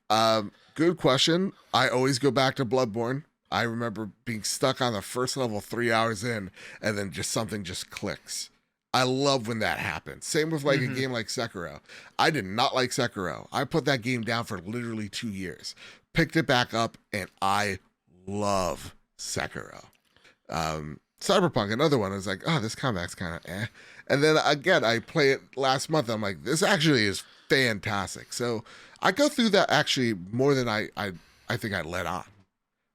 Good question. I always go back to Bloodborne. I remember being stuck on the first level 3 hours in, and then something just clicks. I love when that happens. Same with like a game like Sekiro. I did not like Sekiro. I put that game down for literally 2 years. Picked it back up, and I love Sekiro. Cyberpunk, another one. I was like, oh, this combat's kind of eh. And then again, I play it last month. I'm like, this actually is fantastic. So I go through that actually more than I think I let on.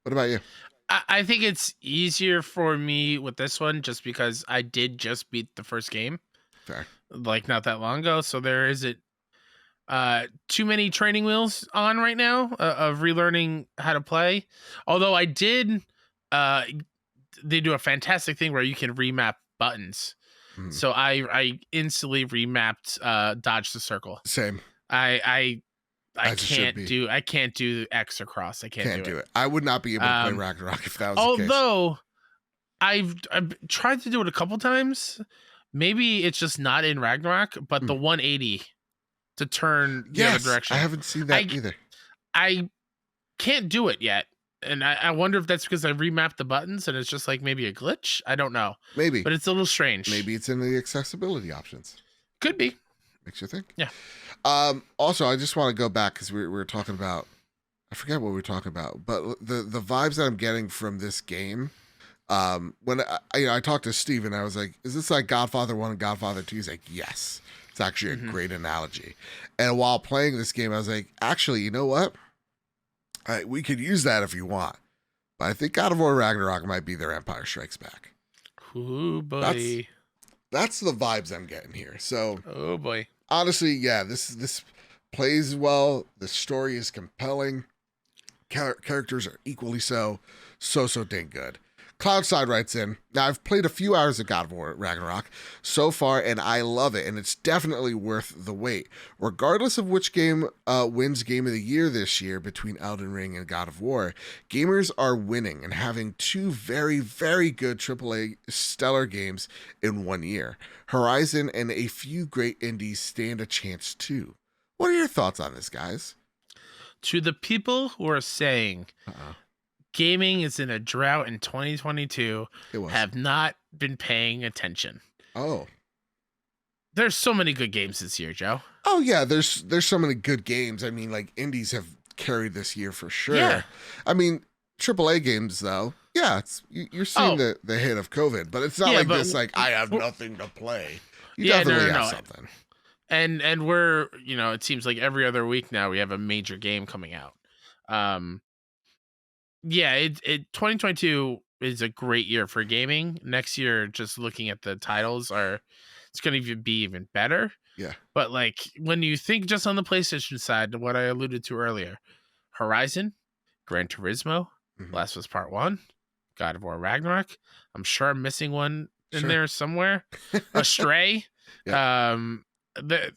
What about you? I think it's easier for me with this one just because I did just beat the first game. Fair. Like not that long ago. So there isn't too many training wheels on right now of relearning how to play. Although I did they do a fantastic thing where you can remap buttons. Mhm. So I instantly remapped dodge the circle. Same. I As it should be. I can't do X or cross. I can't do it. I would not be able to play Ragnarok if that was the case. Although I've tried to do it a couple times. Maybe it's just not in Ragnarok, but the 180 to turn the other direction. I haven't seen that either. I can't do it yet. And I wonder if that's because I remapped the buttons and it's just like maybe a glitch. I don't know. Maybe. But it's a little strange. Maybe it's in the accessibility options. Could be. Makes you think. Yeah. Also, I just want to go back because we were talking about, I forget what we were talking about, but the vibes that I'm getting from this game, when I talked to Steve and I was like, is this like Godfather 1 and Godfather 2? He's like, yes. It's actually a great analogy. And while playing this game, I was like, actually, you know what? We could use that if you want. But I think God of War Ragnarok might be their Empire Strikes Back. Ooh, boy. That's the vibes I'm getting here. So, oh, boy. Honestly, yeah, this plays well. The story is compelling. Characters are equally so dang good. Cloudside writes in, now I've played a few hours of God of War Ragnarok so far, and I love it, and it's definitely worth the wait. Regardless of which game wins Game of the Year this year between Elden Ring and God of War, gamers are winning and having two very, very good AAA stellar games in 1 year. Horizon and a few great indies stand a chance too. What are your thoughts on this, guys? To the people who are saying gaming is in a drought in 2022 have not been paying attention. Oh. There's so many good games this year, Joe. Oh, yeah. There's so many good games. I mean, like, indies have carried this year for sure. Yeah. I mean, AAA games, though, yeah, you're seeing the hit of COVID, but it's not like this, like, I have nothing to play. You definitely have something. And we're, it seems like every other week now we have a major game coming out. Yeah, 2022 is a great year for gaming. Next year, just looking at the titles, it's going to be even better. Yeah. But like when you think just on the PlayStation side, what I alluded to earlier, Horizon, Gran Turismo, Last of Us Part 1, God of War Ragnarok. I'm sure I'm missing one in there somewhere. Astray. Yeah. The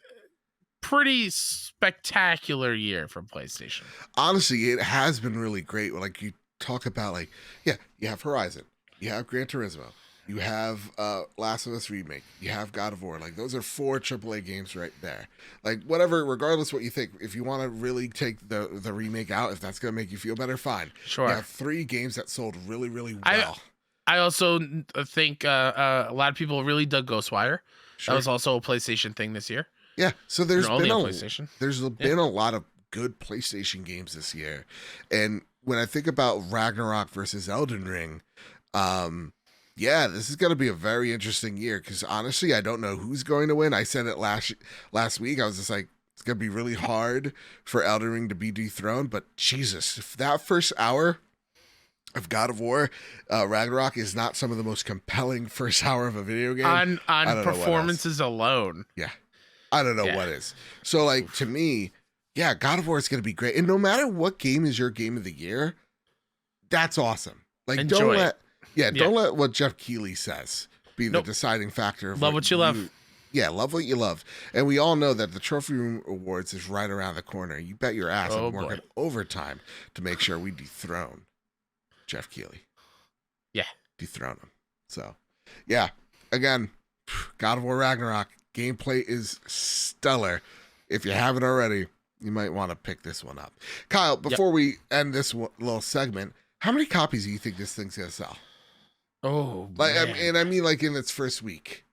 pretty spectacular year from PlayStation. Honestly, it has been really great. Like you talk about, like, yeah, you have Horizon, you have Gran Turismo, you have Last of Us Remake, you have God of War. Like those are 4 AAA games right there. Like whatever, regardless what you think, if you want to really take the remake out, if that's gonna make you feel better, fine. Sure. You have 3 games that sold really, really well. I also think a lot of people really dug Ghostwire. Sure. That was also a PlayStation thing this year. Yeah, so there's been PlayStation. a lot of good PlayStation games this year, and when I think about Ragnarok versus Elden Ring, yeah, this is going to be a very interesting year because honestly, I don't know who's going to win. I said it last week. I was just like, it's going to be really hard for Elden Ring to be dethroned, but Jesus, if that first hour of God of War Ragnarok is not some of the most compelling first hour of a video game on performances alone. Yeah. I don't know what is. So, like, to me, yeah, God of War is going to be great. And no matter what game is your game of the year, that's awesome. Like, don't let what Jeff Keighley says be the deciding factor. Of love what you love. Yeah, love what you love. And we all know that the Trophy Room Awards is right around the corner. You bet your ass I'm working overtime to make sure we dethrone Jeff Keighley. Yeah. Dethrone him. So, yeah, again, God of War Ragnarok. Gameplay is stellar. If you haven't already, you might want to pick this one up. Kyle, before we end this little segment, how many copies do you think this thing's going to sell? Oh, man. I mean, like in its first week,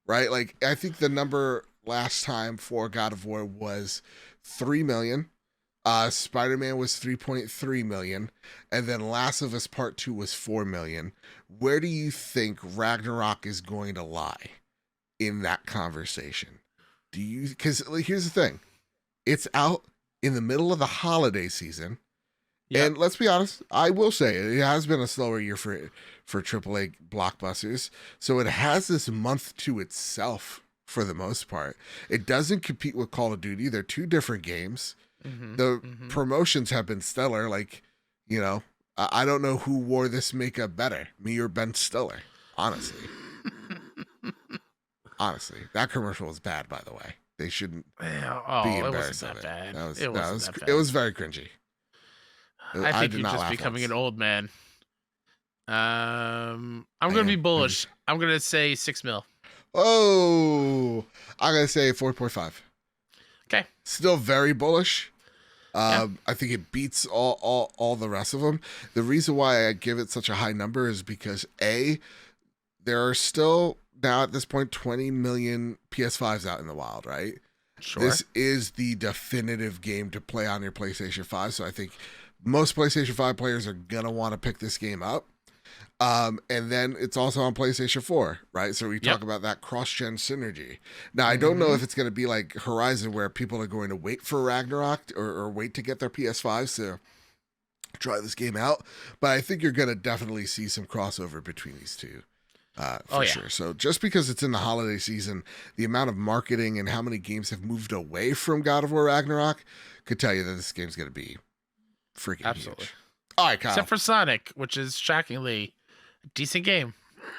right? Like, I think the number last time for God of War was 3 million. Spider-Man was 3.3 million. And then Last of Us Part 2 was 4 million. Where do you think Ragnarok is going to lie in that conversation? Because here's the thing, it's out in the middle of the holiday season, and let's be honest, I will say it has been a slower year for AAA blockbusters, so it has this month to itself for the most part. It doesn't compete with Call of Duty. They're 2 different games. The promotions have been stellar, like, I don't know who wore this makeup better, me or Ben Stiller. Honestly, that commercial was bad. By the way, they shouldn't be it embarrassed wasn't of that it. bad. It was very cringy. I think did you're not just laugh becoming once. an old man. I'm gonna be bullish. I'm gonna say 6 mil. Oh, I'm gonna say 4.5. Okay. Still very bullish. Yeah. I think it beats all the rest of them. The reason why I give it such a high number is because there are still now at this point 20 million PS5s out in the wild, right? Sure. This is the definitive game to play on your PlayStation 5, so I think most PlayStation 5 players are gonna want to pick this game up. And then it's also on PlayStation 4, right? So we talk about that cross-gen synergy. Now, I don't know if it's going to be like Horizon where people are going to wait for Ragnarok or wait to get their PS5s to try this game out, but I think you're going to definitely see some crossover between these two. For sure. So just because it's in the holiday season, the amount of marketing and how many games have moved away from God of War Ragnarok could tell you that this game's going to be freaking huge. All right, Kyle. Except for Sonic, which is shockingly a decent game.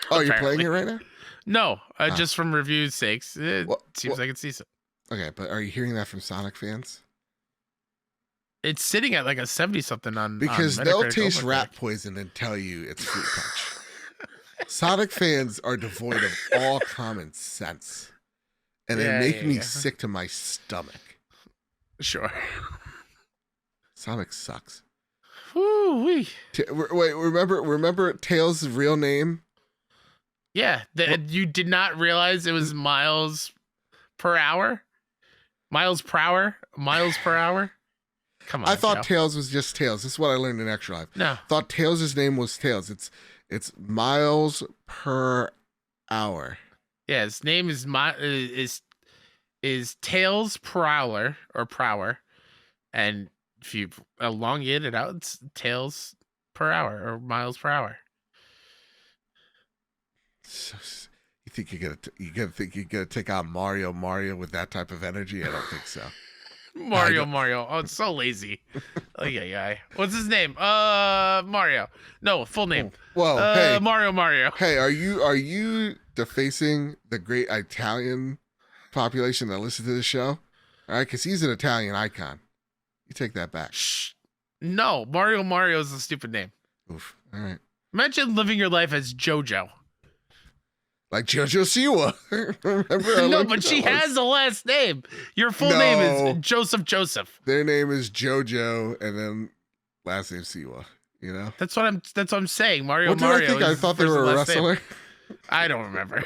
Oh, you're playing it right now? No, just from reviews' sakes. It seems like it's decent. Okay, but are you hearing that from Sonic fans? It's sitting at like a 70-something on because on they'll Metacritic. taste rat poison and tell you it's fruit punch. Sonic fans are devoid of all common sense, and they make me sick to my stomach. Sure. Sonic sucks. Woo-wee. Wait, remember Tails' real name? Yeah, you did not realize it was miles per hour? Miles per hour? Miles per hour? Come on. I thought Tails was just Tails. This is what I learned in Extra Life. No. I thought Tails' name was Tails. It's miles per hour. Yeah, his name is Tails Prowler or Prower, and if you elongate it out, it's Tails per hour or miles per hour. So, you think you're gonna take on Mario with that type of energy? I don't think so. Mario. Oh, it's so lazy. Oh yeah. What's his name? Mario. No, full name. Whoa, hey. Mario. Hey, are you defacing the great Italian population that listens to the show? All right, because he's an Italian icon. You take that back. Shh. No, Mario is a stupid name. Oof. All right. Imagine living your life as JoJo. Like JoJo Siwa. Remember? No, but she has a last name. Your full name is Joseph. Their name is JoJo, and then last name Siwa. You know. That's what I'm saying. Mario. I thought they were a wrestler. I don't remember.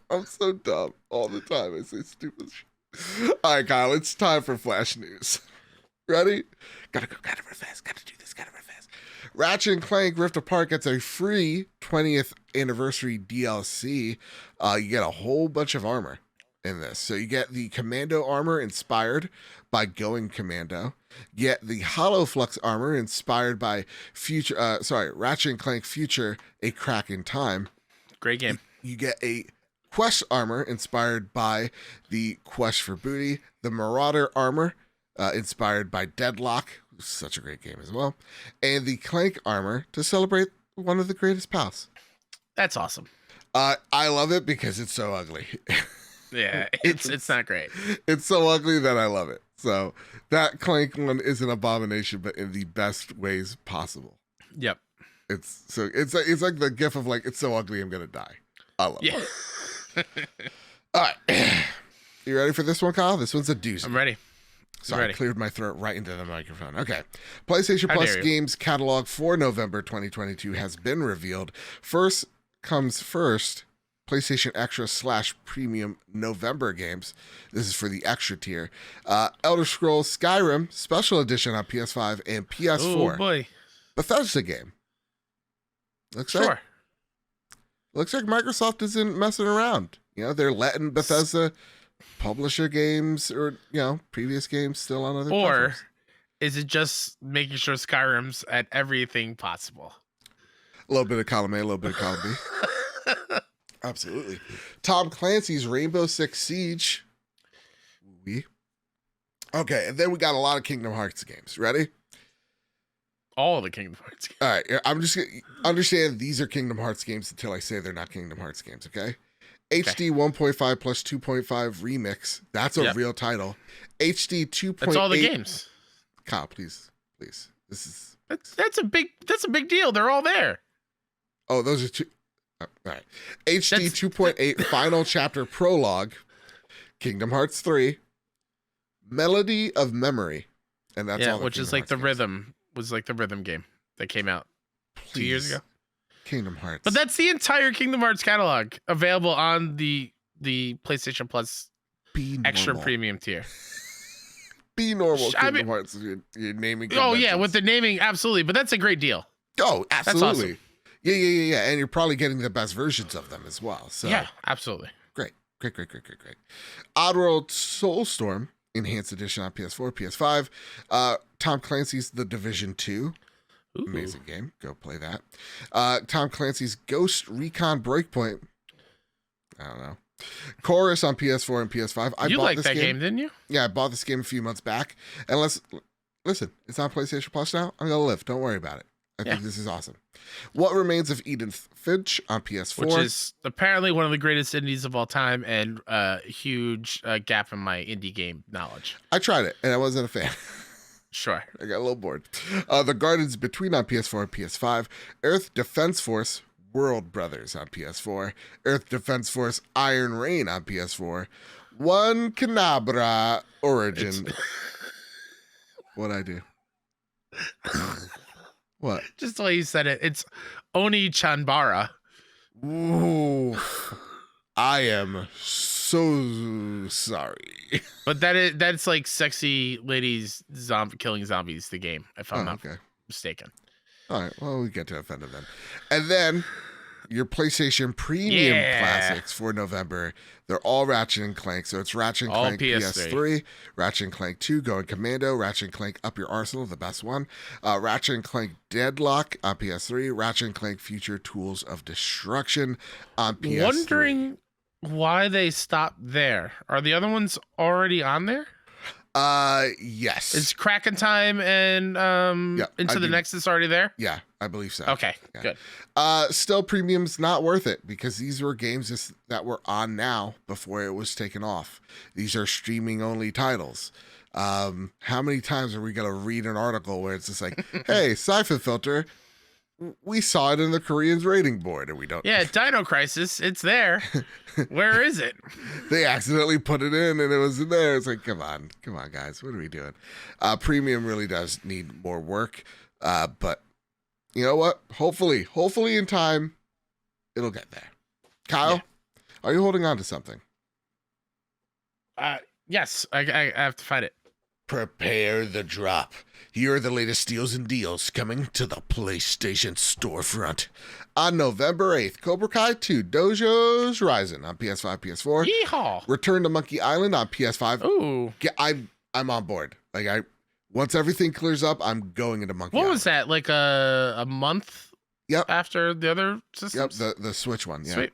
I'm so dumb all the time. I say stupid shit. All right, Kyle. It's time for Flash News. Ready? Gotta go. Gotta run fast. Gotta do this. Gotta run fast. Ratchet & Clank Rift Apart gets a free 20th anniversary DLC. You get a whole bunch of armor in this. So you get the Commando armor inspired by Going Commando. You get the Hollow Flux armor inspired by Ratchet & Clank Future: A Crack in Time. Great game. You get a Quest armor inspired by the Quest for Booty. The Marauder armor inspired by Deadlock. Such a great game as well. And the Clank armor to celebrate one of the greatest pals. That's awesome. I love it because it's so ugly. Yeah, it's not great. It's so ugly that I love it. So that Clank one is an abomination, but in the best ways possible. Yep. It's like the gif of like, it's so ugly I'm gonna die. I love it. All right. You ready for this one, Kyle? This one's a doozy. I'm ready. Sorry, I cleared my throat right into the microphone. Okay. PlayStation Plus games catalog for November 2022 has been revealed. First comes first, PlayStation Extra / Premium November games. This is for the extra tier. Elder Scrolls Skyrim Special Edition on PS5 and PS4. Oh, boy. Bethesda game. Looks like Microsoft isn't messing around. You know, they're letting Bethesda publisher games or, previous games still on other platforms. Or is it just making sure Skyrim's at everything possible? A little bit of column A, a little bit of column B. Absolutely. Tom Clancy's Rainbow Six Siege. Okay, and then we got a lot of Kingdom Hearts games. Ready? all the Kingdom Hearts games. All right, I'm just gonna understand these are Kingdom Hearts games until I say they're not Kingdom Hearts games, okay? HD 1.5 plus 2.5 remix. That's a real title. HD 2.8. That's all the games. Kyle, please. This is that's a big deal. They're all there. Oh, those are two. All right. HD 2.8 final chapter prologue. Kingdom Hearts 3. Melody of Memory. And that's all. Which is like the rhythm was like the rhythm game that came out 2 years ago. Kingdom Hearts. But that's the entire Kingdom Hearts catalog available on the PlayStation Plus extra premium tier. Be normal, Kingdom Hearts. You're naming. Oh yeah, with the naming, absolutely. But that's a great deal. Oh, absolutely. That's awesome. Yeah. And you're probably getting the best versions of them as well. So yeah, absolutely. Great. Oddworld Soulstorm Enhanced Edition on PS4, PS5. Tom Clancy's The Division 2. Ooh. Amazing game. Go play that. Tom Clancy's Ghost Recon Breakpoint. I don't know. Chorus on PS4 and PS5. You liked that game, didn't you? Yeah, I bought this game a few months back. And listen, it's on PlayStation Plus now. I'm going to live. Don't worry about it. I think this is awesome. What Remains of Edith Finch on PS4. Which is apparently one of the greatest indies of all time and a huge gap in my indie game knowledge. I tried it and I wasn't a fan. Sure. I got a little bored. The Gardens Between on PS4 and PS5. Earth Defense Force World Brothers on PS4. Earth Defense Force Iron Rain on PS4. One Canabra Origin. What'd I do? What? Just the way you said it. It's Oni Chanbara. Ooh. I am so sorry. But that's like sexy ladies killing zombies, the game, if I'm not mistaken. All right. Well, we get to offend them then. And then your PlayStation Premium Classics for November. They're all Ratchet and Clank. So it's Ratchet and Clank PS3, Ratchet and Clank 2 Going Commando, Ratchet and Clank Up Your Arsenal, the best one. Ratchet and Clank Deadlock on PS3, Ratchet and Clank Future Tools of Destruction on PS3. Wondering why they stopped there. Are the other ones already on there? Yes. Is Kraken Time and Into the Nexus already there? Yeah, I believe so. Okay, good. Still, premium's not worth it because these were games that were on now before it was taken off. These are streaming only titles. How many times are we gonna read an article where it's just like, hey, Syphon Filter, we saw it in the Koreans rating board and we don't. Yeah, Dino Crisis, it's there. Where is it? They accidentally put it in and it was in there. It's like, come on guys, what are we doing? Premium really does need more work, but you know what, hopefully in time it'll get there. Kyle, are you holding on to something? Yes, I have to find it. Prepare the drop. Here are the latest steals and deals coming to the PlayStation storefront. On November 8th, Cobra Kai 2 Dojo's Rising on PS5, PS4. Yeehaw! Return to Monkey Island on PS5. Ooh. I'm on board. Once everything clears up, I'm going into Monkey Island. What was that? Like a month after the other systems? Yep, the Switch one. Yeah. Sweet.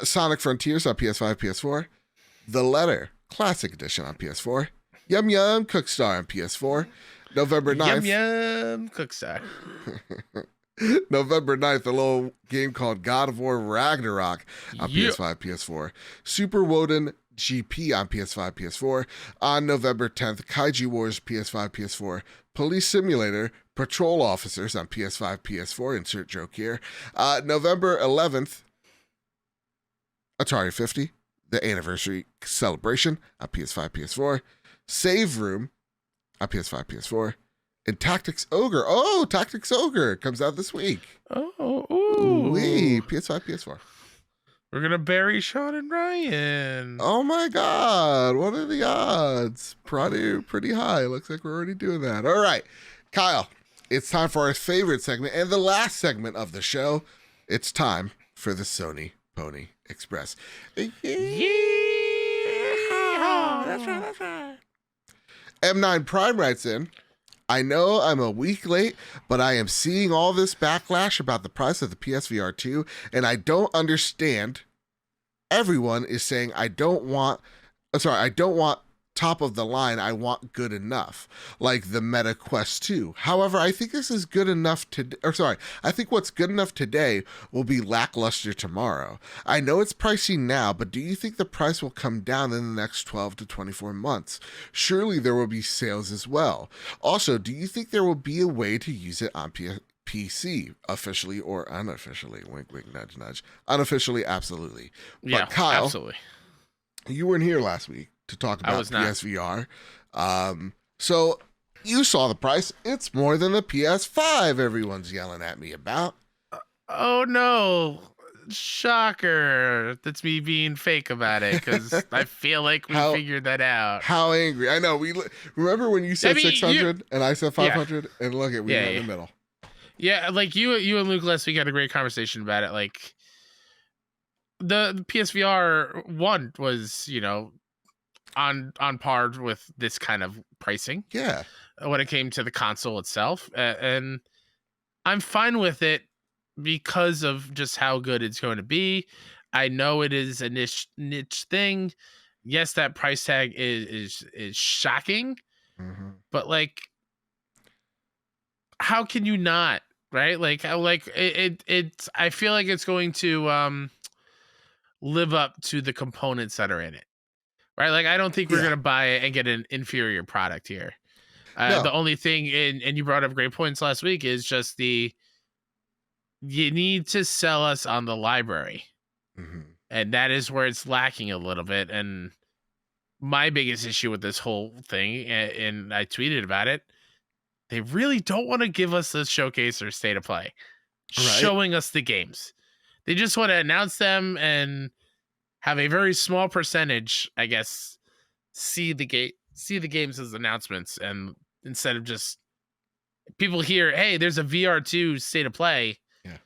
Sonic Frontiers on PS5, PS4. The Letter Classic Edition on PS4. Yum Yum Cookstar on PS4. November 9th. Yum Yum Cookstar. November 9th, a little game called God of War Ragnarok on PS5, PS4. Super Woden GP on PS5, PS4. On November 10th, Kaiju Wars PS5, PS4. Police Simulator Patrol Officers on PS5, PS4. Insert joke here. November 11th, Atari 50, the anniversary celebration on PS5, PS4. Save Room on PS5, PS4. And Tactics Ogre. Oh, Tactics Ogre comes out this week. Oh, ooh. PS5, PS4. We're going to bury Sean and Ryan. Oh my God. What are the odds? Pretty high. Looks like we're already doing that. All right, Kyle, it's time for our favorite segment and the last segment of the show. It's time for the Sony Pony Express. Yeah. That's right. M9 Prime writes in, I know I'm a week late, but I am seeing all this backlash about the price of the PSVR 2, and I don't understand. Everyone is saying I don't want top of the line, I want good enough, like the Meta Quest 2. However, I think this is good enough I think what's good enough today will be lackluster tomorrow. I know it's pricey now, but do you think the price will come down in the next 12 to 24 months? Surely there will be sales as well. Also, do you think there will be a way to use it on PC, officially or unofficially? Wink, wink, nudge, nudge. Unofficially, absolutely. But Yeah, Kyle, absolutely. you weren't here last week to talk I about was not. PSVR. So you saw the price. It's more than the PS5 everyone's yelling at me about. Oh no. Shocker. That's me being fake about it, because I feel like we figured that out. How angry. I know. Remember when you said 600 and I said 500? Yeah. And look, we met in the middle. Yeah, like you and Luke last week had a great conversation about it. Like, the PSVR 1 was, on par with this kind of pricing. Yeah. When it came to the console itself. And I'm fine with it because of just how good it's going to be. I know it is a niche thing. Yes, that price tag is shocking. Mm-hmm. But like, how can you not, right? Like it's I feel like it's going to live up to the components that are in it, right? Like, I don't think we're gonna buy it and get an inferior product here. No. The only thing, and you brought up great points last week, is just you need to sell us on the library. Mm-hmm. And that is where it's lacking a little bit. And my biggest issue with this whole thing, and I tweeted about it, they really don't want to give us the showcase or state of play, showing us the games. They just want to announce them and have a very small percentage, I guess, see the games as announcements, and instead of just people hear, hey, there's a VR2 state of play. Yeah.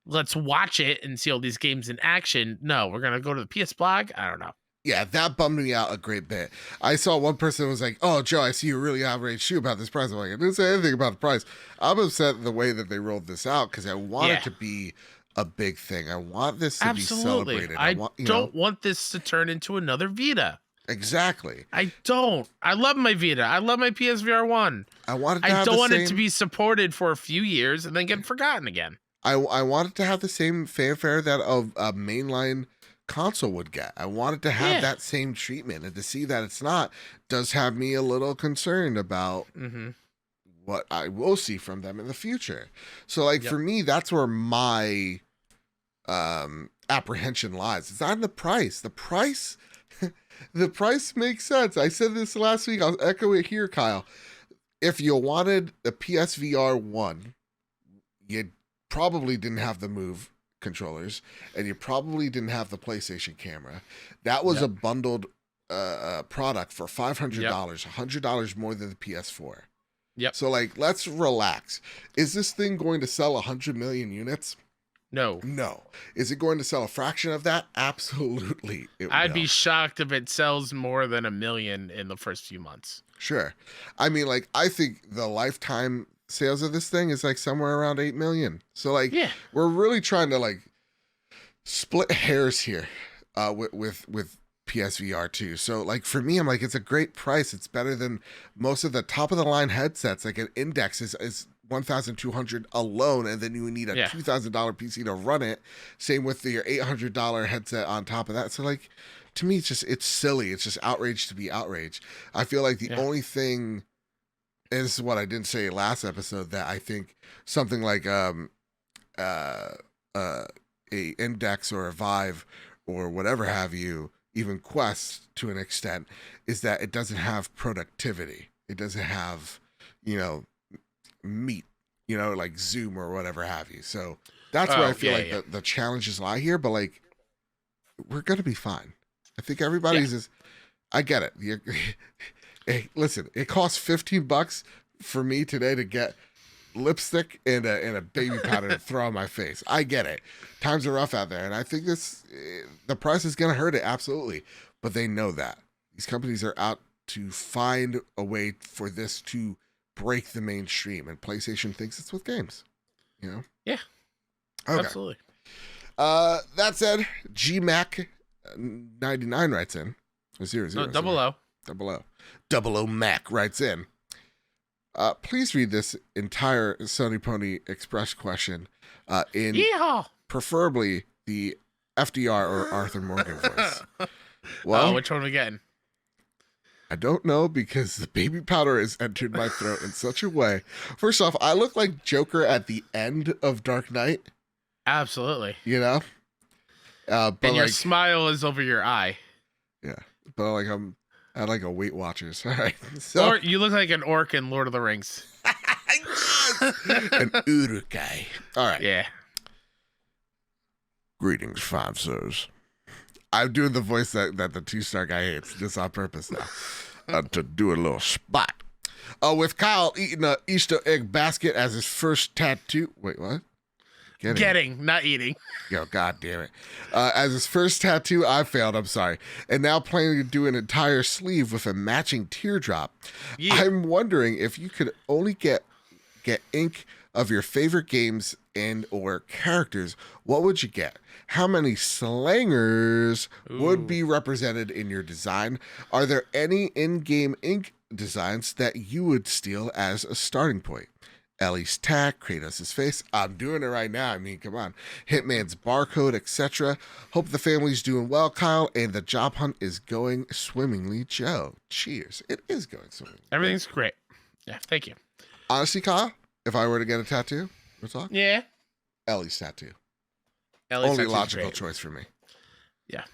Let's watch it and see all these games in action. No, we're going to go to the PS blog. I don't know. Yeah, that bummed me out a great bit. I saw one person was like, oh, Joe, I see you really outraged you about this price. I'm like, I didn't say anything about the price. I'm upset the way that they rolled this out, because I want it to be a big thing. I want this to be celebrated. I don't want this to turn into another Vita. Exactly. I don't. I love my Vita. I love my PSVR 1. I don't want it to be supported for a few years and then get forgotten again. I want it to have the same fanfare that a mainline console would get. I want it to have that same treatment, and to see that it's not does have me a little concerned about what I will see from them in the future. So, like, for me, that's where my apprehension lies. It's on the price. The price makes sense. I said this last week. I'll echo it here, Kyle. If you wanted the PSVR 1, you probably didn't have the Move controllers, and you probably didn't have the PlayStation camera. That was a bundled product for $500, $100 more than the PS4. Yep. So, like, let's relax. Is this thing going to sell 100 million units? No. Is it going to sell a fraction of that? Absolutely. I'd be shocked if it sells more than 1 million in the first few months. Sure. I mean, like, I think the lifetime sales of this thing is like somewhere around 8 million. So, like, we're really trying to, like, split hairs here with PSVR 2. So, like, for me, I'm like, it's a great price. It's better than most of the top of the line headsets. Like, an Index is $1,200 alone, and then you need a $2,000 PC to run it. Same with your $800 headset on top of that. So, like, to me, it's silly. It's just outrage to be outraged. I feel like the only thing, and this is what I didn't say last episode, that I think something like a Index or a Vive or whatever have you, even Quest to an extent, is that it doesn't have productivity. It doesn't have, meat, like Zoom or whatever have you. So that's where I feel like the challenges lie here. But, like, we're gonna be fine. I think everybody's just. I get it. Hey, listen, it costs $15 for me today to get lipstick and a baby powder to throw on my face. I get it. Times are rough out there, and I think the price is gonna hurt it, absolutely. But they know that these companies are out to find a way for this to break the mainstream, and PlayStation thinks it's with games. Yeah. Okay. Absolutely. That said, GMac 99 writes in. 000. Double O. Double O Mac writes in. Please read this entire Sony Pony Express question in Yeehaw! preferably the FDR or Arthur Morgan voice. Well, which one are we getting? I don't know because the baby powder has entered my throat in such a way. First off, I look like Joker at the end of Dark Knight. Absolutely. You know? But and your smile is over your eye. Yeah. But like I'm like a Weight Watchers. All right. So, or you look like an orc in Lord of the Rings. An Urukai. All right. Yeah. Greetings, fine sirs. I'm doing the voice that the 2-star guy hates just on purpose now. To do a little spot. With Kyle eating an Easter egg basket as his first tattoo. Wait, what? Getting, not eating. Yo, god damn it. As his first tattoo, I failed, I'm sorry. And now planning to do an entire sleeve with a matching teardrop. Yeah. I'm wondering if you could only get ink of your favorite games and or characters, what would you get? How many slangers would be represented in your design? Are there any in-game ink designs that you would steal as a starting point? Ellie's tack, Kratos' face. I'm doing it right now. I mean, come on. Hitman's barcode, etc. Hope the family's doing well, Kyle, and the job hunt is going swimmingly, Joe. Cheers. It is going swimmingly. Everything's great. Yeah, thank you. Honestly, Kyle, if I were to get a tattoo, we'll talk. Yeah. Ellie's tattoo. Ellie's only logical choice for me. Yeah.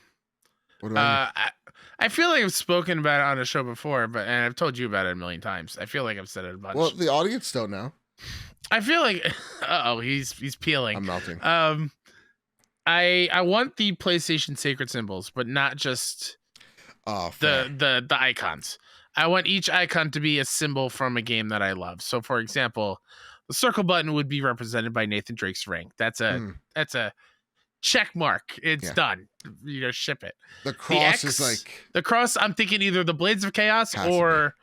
What about you? I feel like I've spoken about it on the show before, and I've told you about it a million times. I feel like I've said it a bunch. Well, the audience don't know. I feel like he's peeling. I'm melting. I want the PlayStation sacred symbols, but not just the icons. I want each icon to be a symbol from a game that I love. So, for example, the circle button would be represented by Nathan Drake's ring. That's a check mark. It's done. Ship it. The cross is like the cross. I'm thinking either the Blades of Chaos or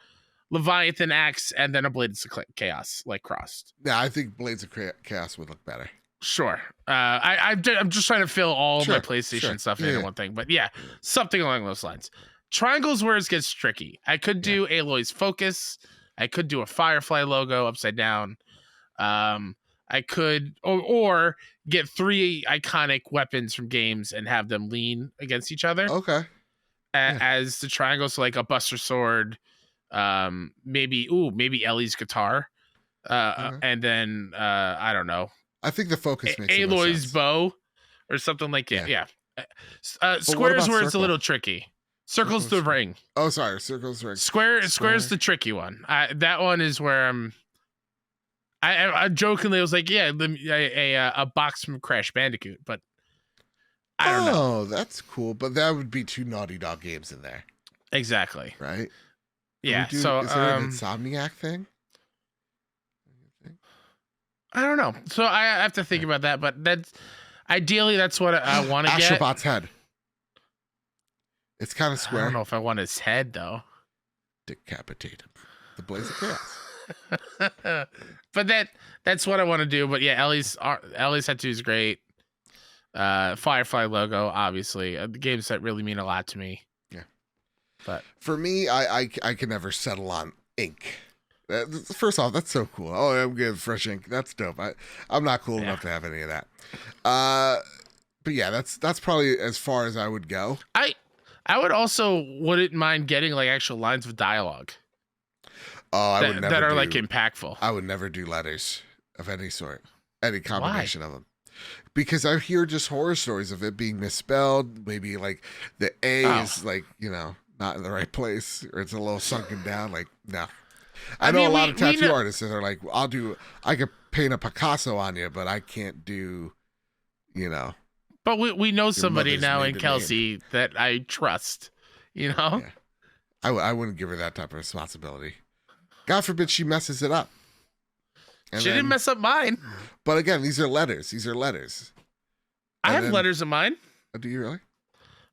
Leviathan axe and then a Blades of Chaos like crossed. Yeah, I think Blades of Chaos would look better. Sure. I'm just trying to fill all my PlayStation stuff into one thing, but yeah, something along those lines. Triangles where it gets tricky. I could do Aloy's focus. I could do a Firefly logo upside down. I could or get 3 iconic weapons from games and have them lean against each other. Okay. As the triangles, so like a Buster Sword, maybe Ellie's guitar, and then I don't know. I think the focus makes Aloy's bow or something like that. Yeah. Squares where it's a little tricky. Circles the ring. Oh, sorry. Circles the ring. Square's the tricky one. That one is where I jokingly was like, yeah, a box from Crash Bandicoot, but I don't know. Oh, that's cool. But that would be 2 Naughty Dog games in there. Exactly. Right? Yeah. So is there an Insomniac thing? I don't know. So I have to think about that, but ideally that's what I want to get. Astrobot's head. It's kind of square. I don't know if I want his head though. Decapitate him. The Blaze of Chaos. But that's what I want to do. But yeah, Ellie's tattoo is great. Firefly logo, obviously. The games that really mean a lot to me. Yeah. But for me, I can never settle on ink. First off, that's so cool. Oh, I'm getting fresh ink. That's dope. I'm not cool enough to have any of that. But yeah, that's probably as far as I would go. I would also wouldn't mind getting like actual lines of dialogue. Oh, I would never that are like impactful. I would never do letters of any sort, any combination of them, because I hear just horror stories of it being misspelled. Maybe like the A is like not in the right place, or it's a little sunken down. Like no. I know a lot of tattoo artists that are like, I could paint a Picasso on you, but I can't do, But we know somebody now in Kelsey that I trust, Yeah. I wouldn't give her that type of responsibility. God forbid she messes it up. She didn't mess up mine. But again, these are letters. I have letters of mine. Do you really?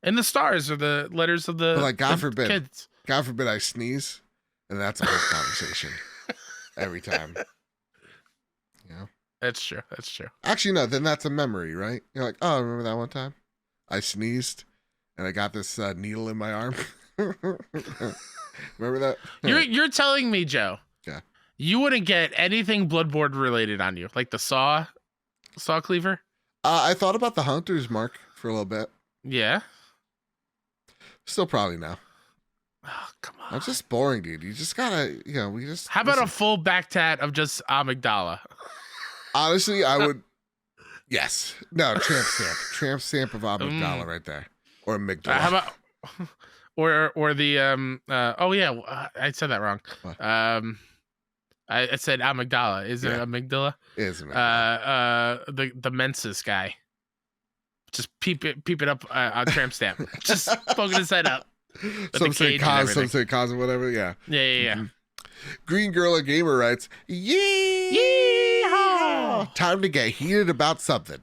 And the stars are the letters of the But like, God forbid. Kids. God forbid I sneeze. And that's a whole conversation every time. That's true. Actually, no, then that's a memory, right? You're like, oh, remember that one time? I sneezed and I got this needle in my arm. Remember that? You're telling me, Joe. Yeah. You wouldn't get anything Bloodborne related on you, like the saw cleaver. I thought about the Hunter's Mark for a little bit. Yeah. Still probably no. Oh, come on. That's just boring, dude. You just gotta, we just. How about a full back tat of just amygdala? Honestly, I would. Yes. No, tramp stamp. Tramp stamp of amygdala right there. Or amygdala. How about or the oh yeah, I said that wrong. What? I said amygdala. Is it amygdala? It is amygdala. The menses guy. Just peep it up on tramp stamp. Just poking his head up. Some say cause, or whatever. Yeah. Yeah. Mm-hmm. Green Gorilla Gamer writes, Yeehaw! Time to get heated about something.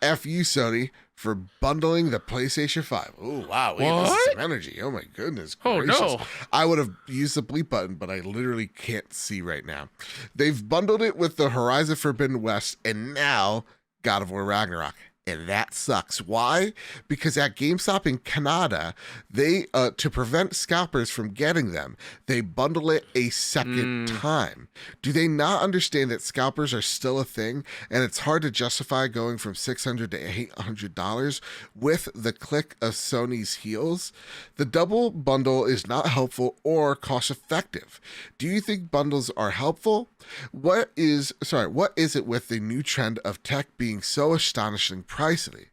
F you, Sony, for bundling the PlayStation 5. Oh, wow. This is some energy. Oh, my goodness gracious. Oh, no. I would have used the bleep button, but I literally can't see right now. They've bundled it with the Horizon Forbidden West and now God of War Ragnarok. And that sucks. Why? Because at GameStop in Canada, they to prevent scalpers from getting them, they bundle it a second time. Do they not understand that scalpers are still a thing, and it's hard to justify going from $600 to $800 with the click of Sony's heels? The double bundle is not helpful or cost effective. Do you think bundles are helpful? What is it with the new trend of tech being so astonishingly pricey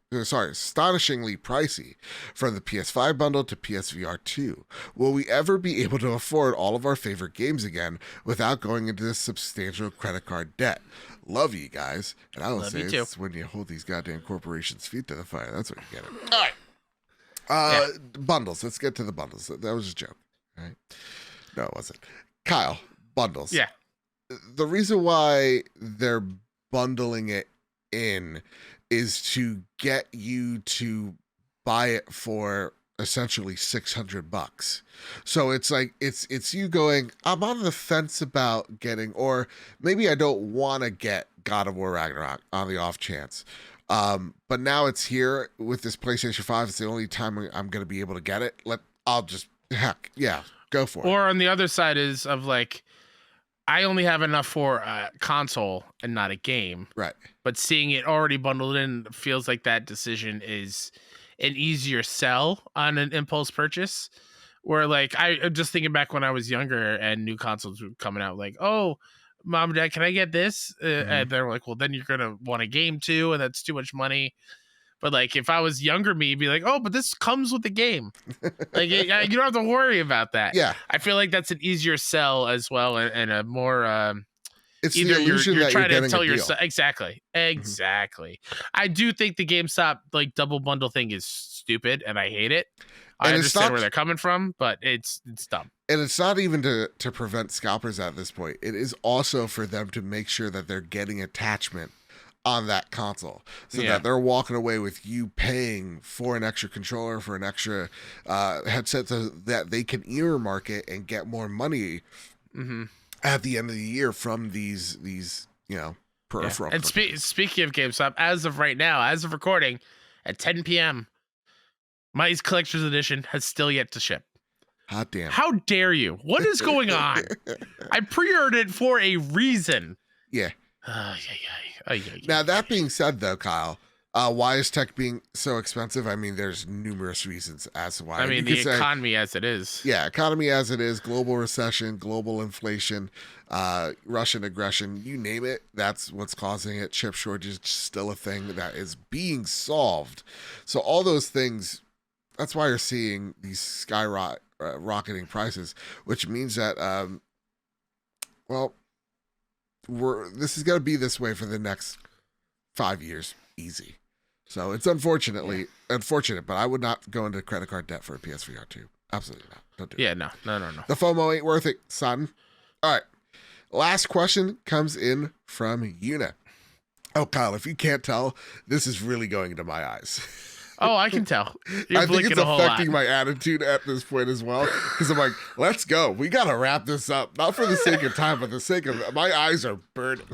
from the PS5 bundle to PSVR 2? Will we ever be able to afford all of our favorite games again without going into this substantial credit card debt? Love you guys. And I will say it's when you hold these goddamn corporations' feet to the fire. That's what you get it. All right. Bundles. Let's get to the bundles. That was a joke. All right. No, it wasn't. Kyle, bundles. Yeah. The reason why they're bundling it in is to get you to buy it for essentially $600. So it's like it's you going, I'm on the fence about getting, or maybe I don't want to get God of War Ragnarok on the off chance. But now it's here with this PlayStation 5. It's the only time I'm going to be able to get it. I'll just go for it. Or on the other side is of like, I only have enough for a console and not a game. Right. But seeing it already bundled in feels like that decision is an easier sell on an impulse purchase. Where like, I'm just thinking back when I was younger and new consoles were coming out, like, oh, Mom and Dad, can I get this? And they're like, well, then you're going to want a game too, and that's too much money. But like, if I was younger me, be like, oh, but this comes with the game. Like, you don't have to worry about that. Yeah. I feel like that's an easier sell as well, and a more it's either the illusion you're that trying you're to tell getting a yourself deal. exactly. I do think the GameStop like double bundle thing is stupid, and I hate it. I understand where they're coming from, but it's dumb. And it's not even to prevent scalpers at this point. It is also for them to make sure that they're getting attachment on that console, so that they're walking away with you paying for an extra controller, for an extra headset, so that they can earmark it and get more money at the end of the year from these peripheral. And speaking of GameStop, as of right now, as of recording at 10 p.m., Mighty's Collector's Edition has still yet to ship. Hot damn. How dare you? What is going on? I pre-ordered it for a reason. Yeah. Now, that being said, though, Kyle, why is tech being so expensive? I mean, there's numerous reasons as to why. I mean, the economy as it is. Yeah, economy as it is, global recession, global inflation, Russian aggression, you name it, that's what's causing it. Chip shortage is still a thing that is being solved. So all those things, that's why you're seeing these skyrocketing prices, which means that, this is going to be this way for the next 5 years, easy. So it's unfortunate, but I would not go into credit card debt for a PSVR 2. Absolutely not. Don't do it. Yeah, no. The FOMO ain't worth it, son. All right. Last question comes in from Yuna. Oh, Kyle, if you can't tell, this is really going into my eyes. Oh, I can tell. You're I think it's a whole affecting lot. my attitude at this point as well. Because I'm like, let's go. We got to wrap this up. Not for the sake of time, but the sake of my eyes are burning.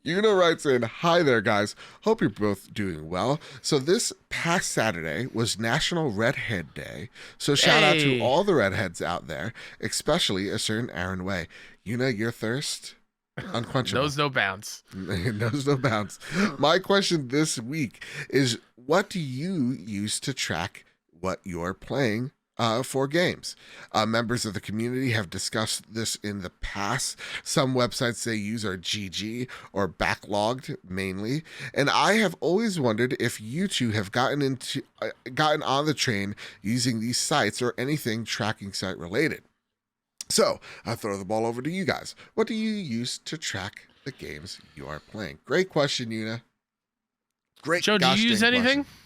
Una writes in, "Hi there, guys. Hope you're both doing well. So this past Saturday was National Redhead Day. So shout out to Hey. all the redheads out there, especially a certain Aaron Way. Una, your thirst, unquenchable. Knows no bounds. Knows no bounds. My question this week is, what do you use to track what you're playing for games? Members of the community have discussed this in the past. Some websites they use are GG or backlogged mainly, and I have always wondered if you two have gotten on the train using these sites or anything tracking site related. So I throw the ball over to you guys. What do you use to track the games you are playing? Great question, Una. Great. Joe, do you use anything? Question.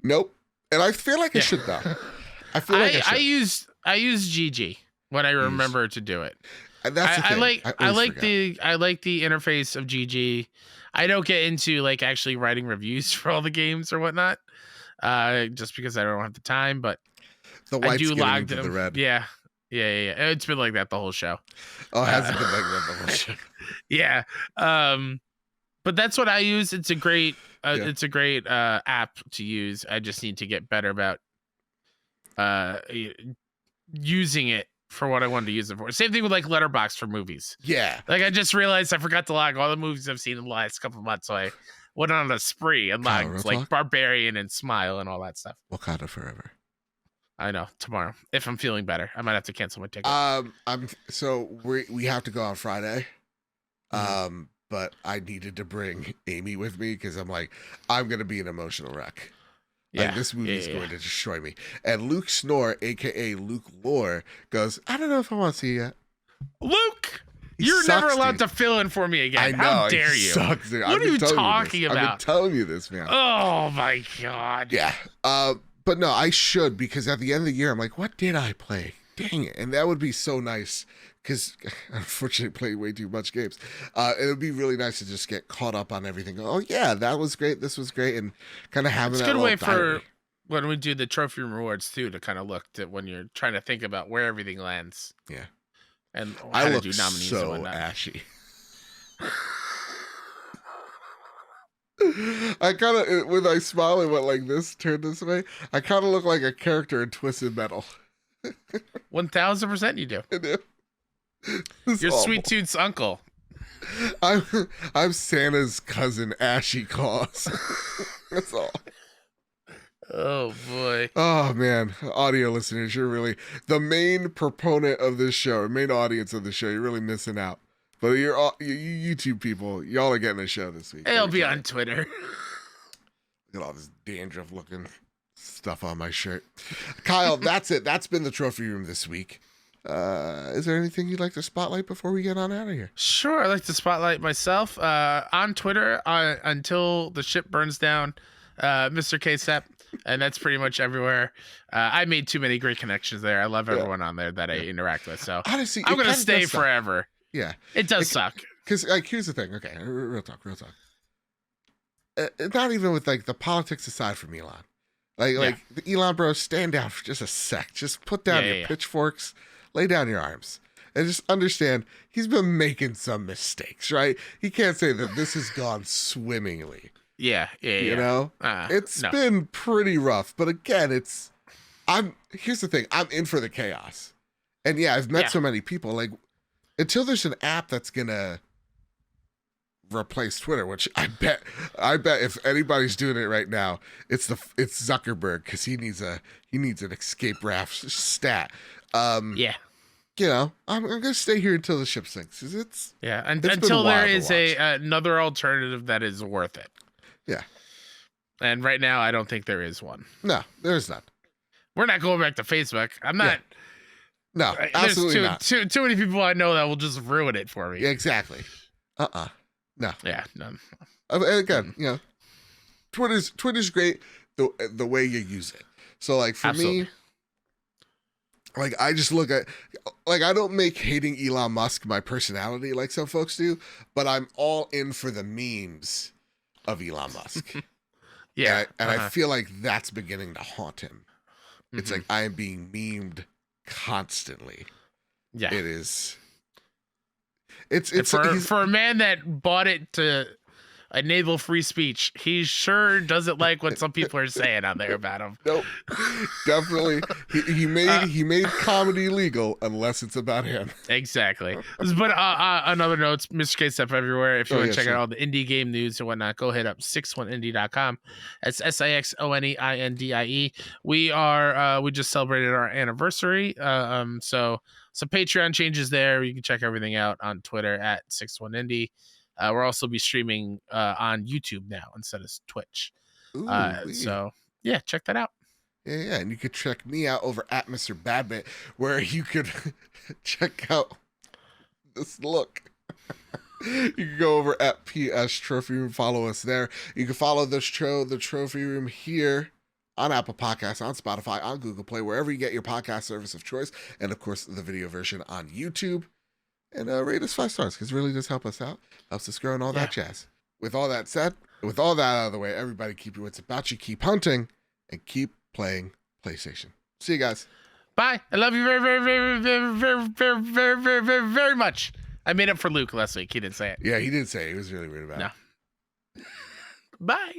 Nope. And I feel like I should though. I feel like I should. I use GG when I remember to do it. And that's the thing. I like the interface of GG. I don't get into like actually writing reviews for all the games or whatnot, just because I don't have the time. But the white's I do getting log into them. the red. Yeah. It's been like that the whole show. Oh, it hasn't been like that the whole show. Yeah. But that's what I use. It's a great app to use. I just need to get better about using it for what I wanted to use it for. Same thing with like Letterboxd for movies. Yeah. Like I just realized I forgot to log all the movies I've seen in the last couple of months, so I went on a spree and logged like Barbarian and Smile and all that stuff. Wakanda Forever. I know, tomorrow. If I'm feeling better, I might have to cancel my ticket. We have to go on Friday. But I needed to bring Amy with me because I'm gonna be an emotional wreck. Yeah, like, this movie is going to destroy me. And Luke Snore, aka Luke Lore, goes, I don't know if I want to see you yet. Luke, you're never allowed to fill in for me again. I know, how dare you? Sucks, dude. What are you talking about? I've been telling you this, man. Oh my god. Yeah. But no, I should, because at the end of the year, I'm like, what did I play? Dang it. And that would be so nice, because unfortunately I play way too much games. It would be really nice to just get caught up on everything. Oh yeah, that was great. This was great. And kind of having it's that a good way diary. For when we do the trophy room rewards too, to kind of look at when you're trying to think about where everything lands. Yeah. And I how look to do nominees so and whatnot. ashy. I kind of, when I smile and went like this, turn this way, I kind of look like a character in Twisted Metal. 1000% you do. You're awful. Sweet Tooth's uncle. I'm Santa's cousin, Ashy Claus. That's all. Oh boy. Oh man, audio listeners, you're really the main proponent of this show, main audience of the show. You're really missing out. But you YouTube people, y'all are getting a show this week. It'll be on Twitter. Look at all this dandruff looking stuff on my shirt. Kyle, that's it. That's been the trophy room this week. Is there anything you'd like to spotlight before we get on out of here? Sure, I'd like to spotlight myself on Twitter until the ship burns down, Mr. KSEP, and that's pretty much everywhere. I made too many great connections there. I love everyone on there that I interact with. So honestly, I'm gonna stay forever. Yeah, it does suck. Because like, here's the thing. Okay, real talk. Not even with like the politics aside from Elon. Like the Elon bro, stand down for just a sec. Just put down your pitchforks, lay down your arms, and just understand he's been making some mistakes, right? He can't say that this has gone swimmingly. Yeah. You know? It's been pretty rough. But again, here's the thing. I'm in for the chaos. And yeah, I've met so many people. Like, until there's an app that's gonna replace Twitter, which I bet if anybody's doing it right now, it's Zuckerberg, because he needs an escape raft stat. You know, I'm gonna stay here until the ship sinks. Until there is another alternative that is worth it. Yeah. And right now, I don't think there is one. No, there's not. We're not going back to Facebook. I'm not. Yeah. No, absolutely not. Too many people I know that will just ruin it for me. Yeah, exactly. No. Yeah, no. Again, you know, Twitter's great the way you use it. So like for me, like I just look at, like, I don't make hating Elon Musk my personality like some folks do, but I'm all in for the memes of Elon Musk. Yeah. And I feel like that's beginning to haunt him. It's like I am being memed constantly. Yeah. It is. For a man that bought it to enable free speech, he sure doesn't like what some people are saying out there about him. Nope, definitely. He made comedy legal unless it's about him. Exactly. But on other notes, Mr. K stuff everywhere. If you want to check out all the indie game news and whatnot, go hit up 61indie.com. That's SIXONEINDIE. We just celebrated our anniversary. So some Patreon changes there. You can check everything out on Twitter at 61indie. We'll also be streaming on YouTube now instead of Twitch. So yeah, check that out. Yeah, and you could check me out over at Mr. Badbit, where you could check out this look. You can go over at PS Trophy Room, follow us there. You can follow this show, the Trophy Room, here on Apple Podcasts, on Spotify, on Google Play, wherever you get your podcast service of choice, and of course the video version on YouTube. And rate us 5 stars, because it really does help us out, helps us grow and all that jazz. With all that said, with all that out of the way, everybody keep your wits about you, keep hunting, and keep playing PlayStation. See you guys. Bye. I love you very, very, very, very, very, very, very, very, very, very much. I made up for Luke last week. He didn't say it. Yeah, he did say it. He was really weird about it. No. Bye.